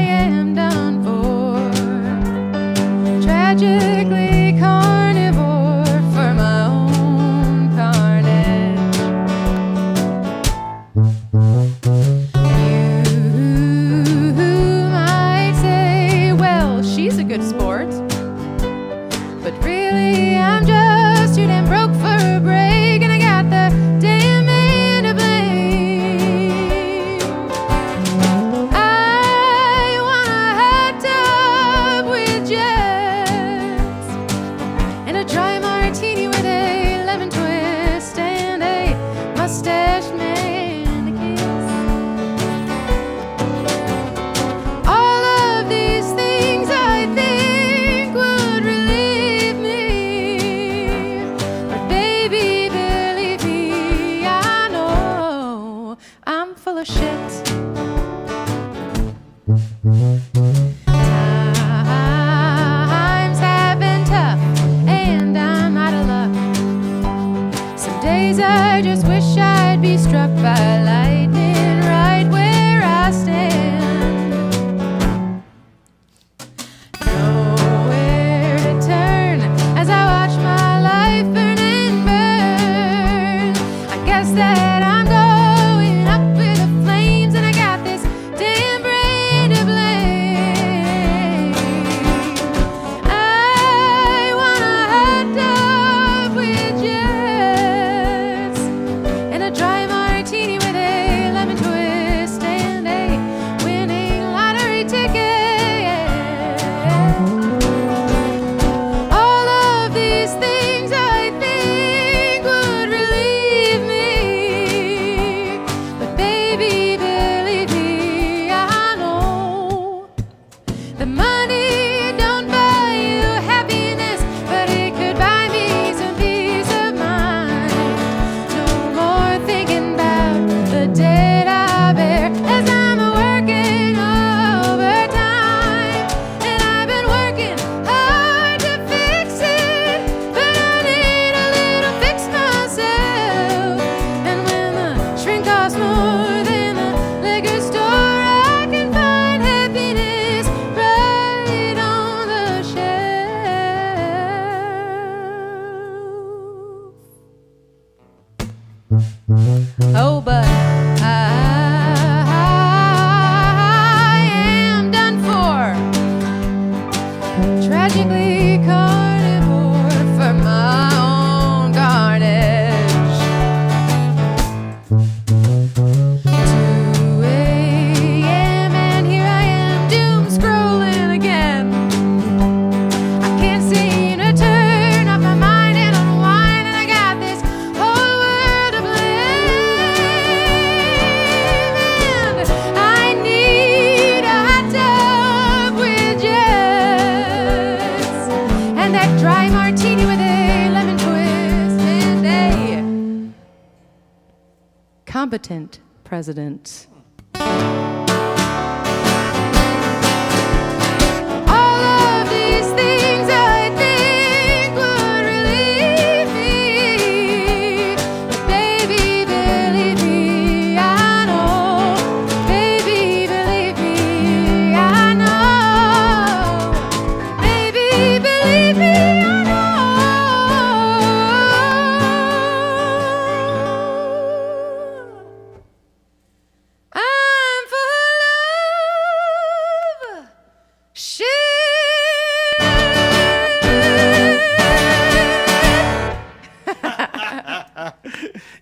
am done for. Tragically carnivore for my own carnage. You might say, well, she's a good sport. But really, I'm just too damn broke for a break, and I got the damn man to blame. I want a hot tub with jets, and a dry martini with a lemon twist, and a mustached man to kiss. All of these things I think would relieve me, but baby, believe me, I know I'm full of shit. Times have been tough, and I'm out of luck. Some days I just wish I'd be struck by lightning right where I stand. Nowhere to turn as I watch my life burn and burn. I guess that I'm going up with the flames, and I got this damn brain to blame. I want a hot tub with jets, and a dry martini with a lemon twist, and a winning lottery ticket. All of these things I think would relieve me, but baby, believe me, I know the money don't buy you happiness, but it could buy me some peace of mind. No more thinking about the debt I bear as I'm working overtime, and I've been working hard to fix it, but I need a little fix myself. And when the shrink costs more than the liquor store, I can find happiness right on the shelf. Oh, but I am done for. Tragically carnivore for my own carnage. 2 a.m. and here I am doom scrolling again. I can't seem to turn off my mind and unwind, and I got this whole world to blame. And I need a hot tub with jets, and that dry martini with a lemon twist, and a competent president. All of these things I think would relieve me, but baby, believe me, I know. Baby, believe me, I know. Baby, believe me, I know. I'm full of shit.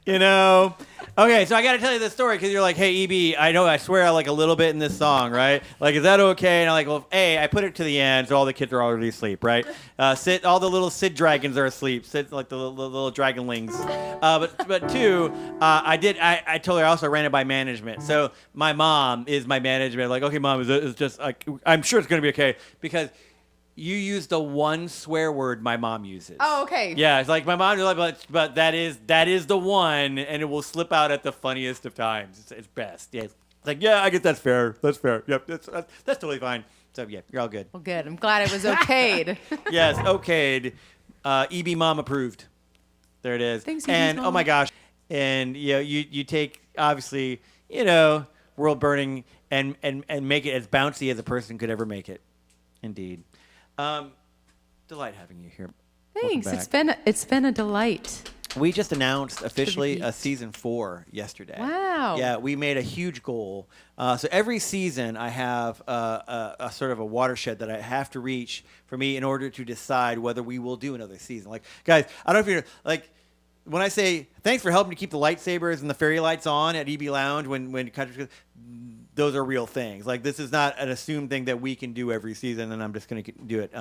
You know. Okay, so I got to tell you this story because you're like, hey, EB, I know I swear I like a little bit in this song, right? Like, is that okay? And I'm like, well, A, I put it to the end, so all the kids are already asleep, right? All the little Sid dragons are asleep, Sid, like the little dragonlings. But two, I told her I also ran it by management. So my mom is my management. Like, okay, mom, is just like, I'm sure it's gonna be okay because You use the one swear word my mom uses. Oh, okay. Yeah, it's like my mom, but that is the one, and it will slip out at the funniest of times. It's best. Yeah, it's like, yeah, I guess that's fair. That's fair. Yep, that's totally fine. So yeah, you're all good. Well, good. I'm glad it was okayed. Yes, okayed. EB mom approved. There it is. Thanks, EB's and oh mom. my gosh, and you take obviously world burning and make it as bouncy as a person could ever make it. Indeed. Delight having you here. Welcome Thanks. back. It's been a delight. We just announced officially repeat. season 4 yesterday. Wow. Yeah, we made a huge goal. So every season I have a sort of a watershed that I have to reach for me in order to decide whether we will do another season. Like, guys, I don't know if you're like, when I say thanks for helping to keep the lightsabers and the fairy lights on at EB Lounge when country, those are real things. Like, this is not an assumed thing that we can do every season, and I'm just going to do it.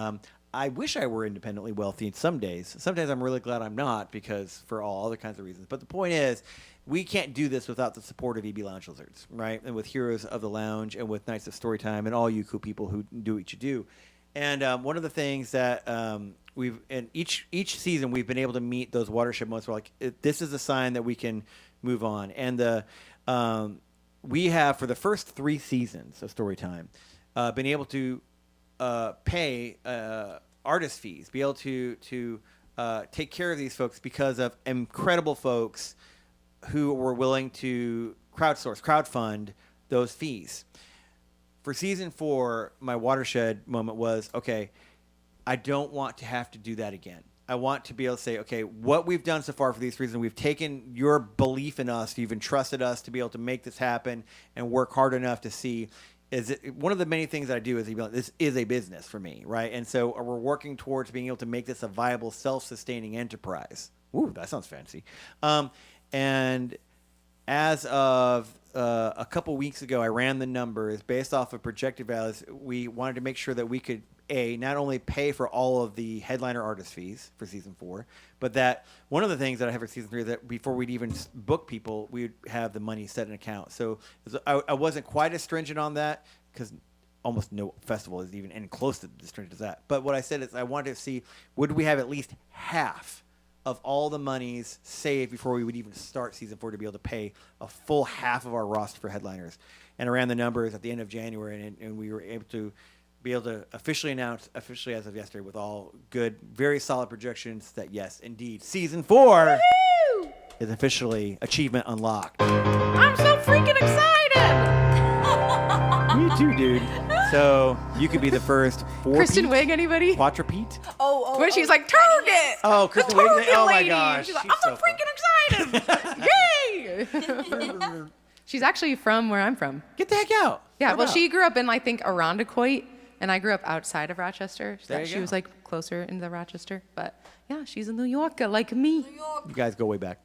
I wish I were independently wealthy some days. Sometimes I'm really glad I'm not, because for all other kinds of reasons. But the point is, we can't do this without the support of EB Lounge Lizards, right? And with Heroes of the Lounge and with Knights of Storytime and all you cool people who do what you do. And one of the things that we've in each season we've been able to meet those watershed moments where like this is a sign that we can move on. And we have for the first 3 seasons of Storytime been able to pay artist fees, be able to take care of these folks because of incredible folks who were willing to crowdfund those fees. For season 4, my watershed moment was, okay, I don't want to have to do that again. I want to be able to say, okay, what we've done so far for these reasons, we've taken your belief in us, you've entrusted us to be able to make this happen and work hard enough to see, is it one of the many things that I do is this is a business for me, right? And so we're working towards being able to make this a viable, self-sustaining enterprise. Ooh, that sounds fancy. And as of a couple weeks ago, I ran the numbers based off of projected values. We wanted to make sure that we could not only pay for all of the headliner artist fees for season 4, but that one of the things that I have for season 3 is that before we'd even book people, we'd have the money set in account. So I wasn't quite as stringent on that because almost no festival is even any close to as stringent as that. But what I said is I wanted to see, would we have at least half of all the monies saved before we would even start season 4 to be able to pay a full half of our roster for headliners. And I ran the numbers at the end of January, and we were able to officially announce, officially as of yesterday, with all good, very solid projections that yes, indeed, season 4 is officially achievement unlocked. I'm so freaking excited. Me too, dude. So you could be the first 4 Kristen Wiig, anybody? Quadrupete? When she's like, Target! Oh, The Kristen Wiig. Target Oh my lady. gosh. She's like, she's I'm so freaking excited. Yay! She's actually from where I'm from. Get the heck out. Yeah, Get well, out. she grew up in, I think, Arundecoit, and I grew up outside of Rochester. So There you she go. was, like, closer into the Rochester. But, yeah, she's a New Yorker like me. You guys go way back.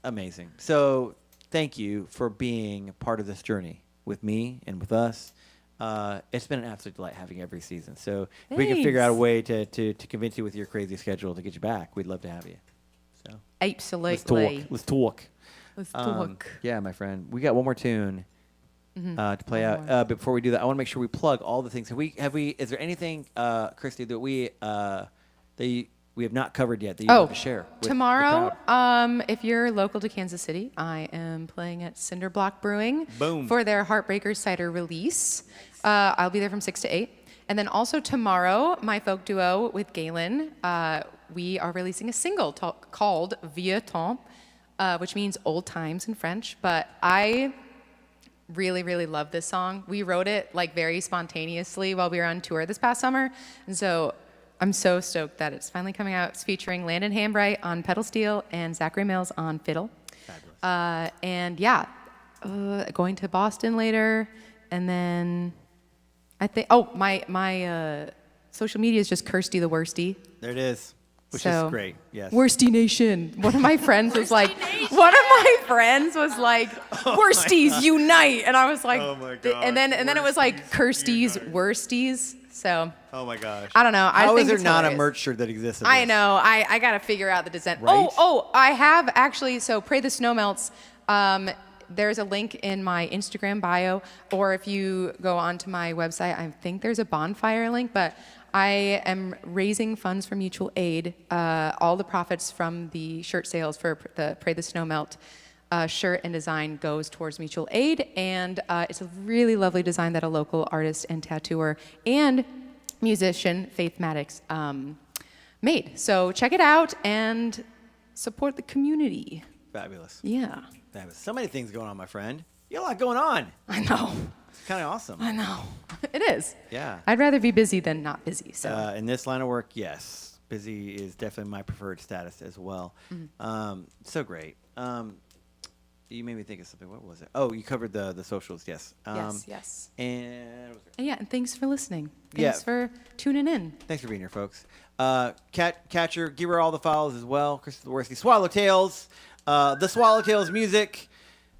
Amazing. So thank you for being part of this journey with me and with us. It's been an absolute delight having you every season. So if we can figure out a way to convince you with your crazy schedule to get you back, we'd love to have you. So Absolutely. Let's talk. Let's talk. Yeah, my friend. We got one more tune to play out. But before we do that, I want to make sure we plug all the things. Have we? Is there anything, Kirstie, that we have not covered yet that you want to share? With the Tomorrow, crowd? if you're local to Kansas City, I am playing at Cinder Block Brewing Boom. for their Heartbreakers cider release. I'll be there from 6 to 8. And then also tomorrow, my folk duo with Galen, we are releasing a single called Vieux Temps, which means old times in French. But I really, really love this song. We wrote it like very spontaneously while we were on tour this past summer. And so I'm so stoked that it's finally coming out. It's featuring Landon Hambright on pedal steel and Zachary Mills on fiddle. Fabulous. And yeah, going to Boston later. And then I think, my social media is just Kirstie the Worsty. There it is, which So, is great. Yes. Worsty Nation. One of my friends was like, Worsties unite. And I was like, Oh my God, and then it was like Kirstie's Worsties. So Oh my gosh. I don't know. I How think is there it's not a hilarious. merch shirt that exists? of I this? know. I got to figure out the design. Right? I have actually. So Pray the Snow Melts there's a link in my Instagram bio, or if you go onto my website, I think there's a bonfire link, but I am raising funds for mutual aid. All the profits from the shirt sales for the Pray the Snow Melt shirt and design goes towards mutual aid, and it's a really lovely design that a local artist and tattooer and musician, Faith Maddox, made. So check it out and support the community. Fabulous. Yeah. Fabulous. So many things going on, my friend. You got a lot going on. I know. It's kind of awesome. I know. It is. Yeah. I'd rather be busy than not busy. So. In this line of work, yes. Busy is definitely my preferred status as well. So great. You made me think of something. What was it? Oh, you covered the socials, yes. Yes. And what was it? And yeah, and thanks for listening. Yeah. Thanks for tuning in. Thanks for being here, folks. Catcher, give her all the follows as well. Kirstie Lynn, Swallowtails, the Swallowtails music,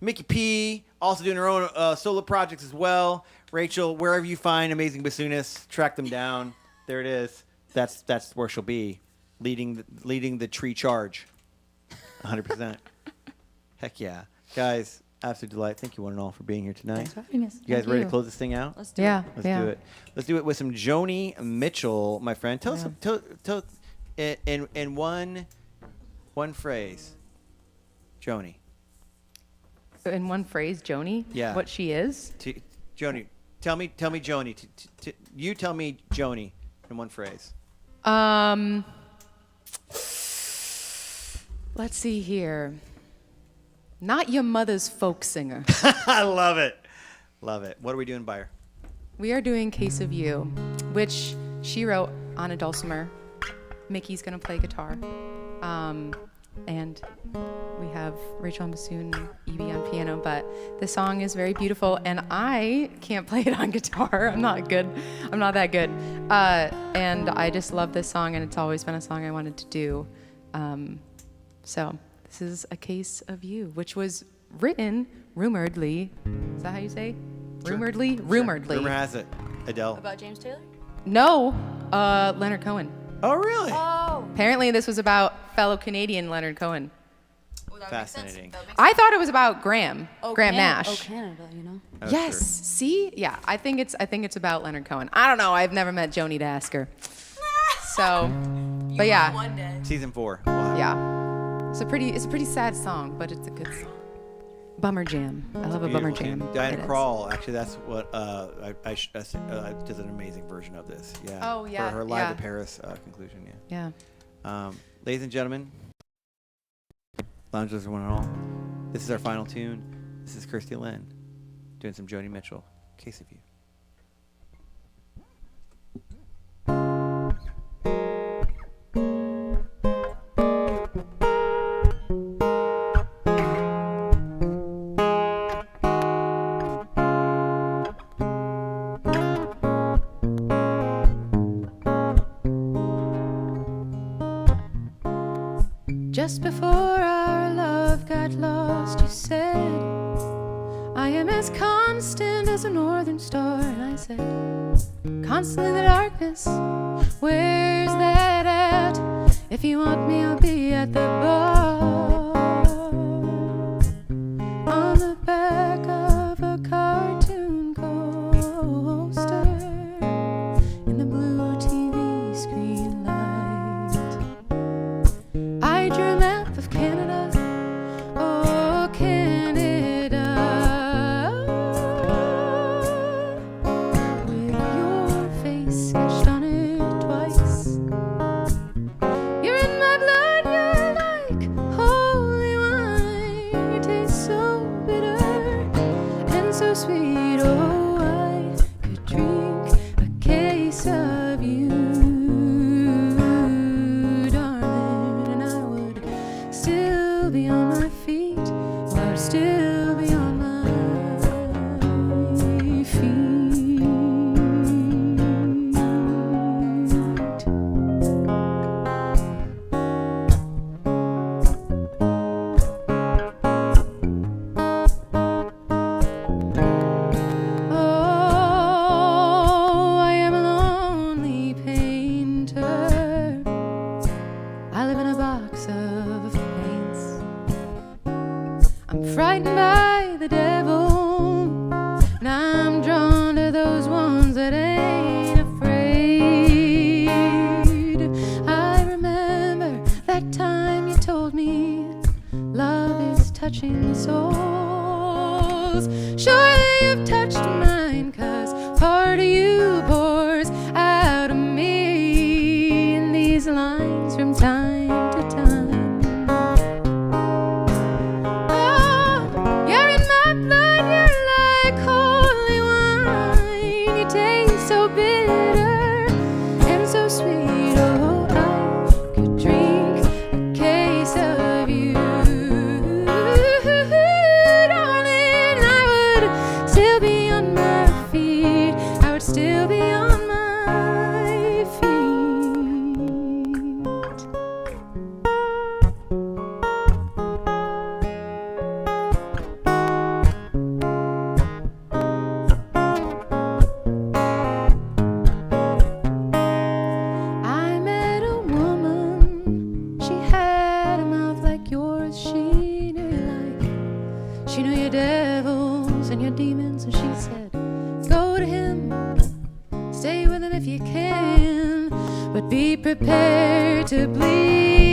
Miki P, also doing her own solo projects as well. Rachel, wherever you find amazing bassoonists, track them down. There it is. That's where she'll be, leading the tree charge. 100%. Heck yeah, guys. Absolute delight. Thank you one and all for being here tonight. Thanks for having us. You guys ready to close this thing out? Let's do it. Yeah. Let's do it. Let's do it with some Joni Mitchell, my friend. Tell us in one phrase, Joni. So in one phrase, Joni. Yeah. What she is. Joni, tell me Joni. You tell me Joni in one phrase. Let's see here. Not your mother's folk singer. I love it. Love it. What are we doing by her? We are doing Case of You, which she wrote on a dulcimer. Miki's gonna play guitar. And we have Rachel on bassoon, Evie on piano, but the song is very beautiful, and I can't play it on guitar. I'm not that good. And I just love this song, and it's always been a song I wanted to do. So this is A Case of You, which was written rumoredly. Is that how you say? Sure. Rumoredly? Sure. Rumoredly. Rumor has it. Adele. About James Taylor? No, Leonard Cohen. Oh, really? Oh. Apparently this was about fellow Canadian Leonard Cohen. Well, that Fascinating. Makes sense. I thought it was about Graham Nash. Oh, Canada, you know. Oh, Yes. sure. See? Yeah. I think it's about Leonard Cohen. I don't know. I've never met Joni to ask her. So, but yeah. One day. Season 4. Wow. Yeah. It's a pretty sad song, but it's a good song. Bummer jam. I love a bummer Beautiful. jam. Diana It is. Krall, actually, that's what does an amazing version of this. Yeah. Oh, yeah, For her Live yeah. to Paris conclusion. Yeah. Yeah. Ladies and gentlemen, loungers one and all. This is our final tune. This is Kirstie Lynn doing some Joni Mitchell. Case of You. Just before our love got lost, you said, I am as constant as a northern star. And I said, constant in the darkness, where's that at? If you want me, I'll be at the bar. On the back of a cartoon coaster, in the blue TV screen light, I drew a map of Canada, oh Canada, with your face sketched on it twice. You're in my blood, you're like holy wine. You taste so bitter and so sweet, oh I could drink a case of you, darling, and I would still be on my feet, or I'd still be on my feet. Oh, I am a lonely painter. I live in a box of paints. I'm frightened by the the devil, and I'm drawn to those ones that ain't afraid. I remember that time you told me love is touching souls. Surely you've touched mine, 'cause part of you pours out of me in these lines from time to time. Oh, you're in my blood, you're like holy wine. You taste so bitter and so sweet. Oh, I could drink a case of you, darling. I would still be on my feet. I would still be on my feet. I met a woman, she had a mouth like yours. She knew you like, she knew your devils and your demons, and she said, go to him, stay with him if you can, but be prepared to bleed.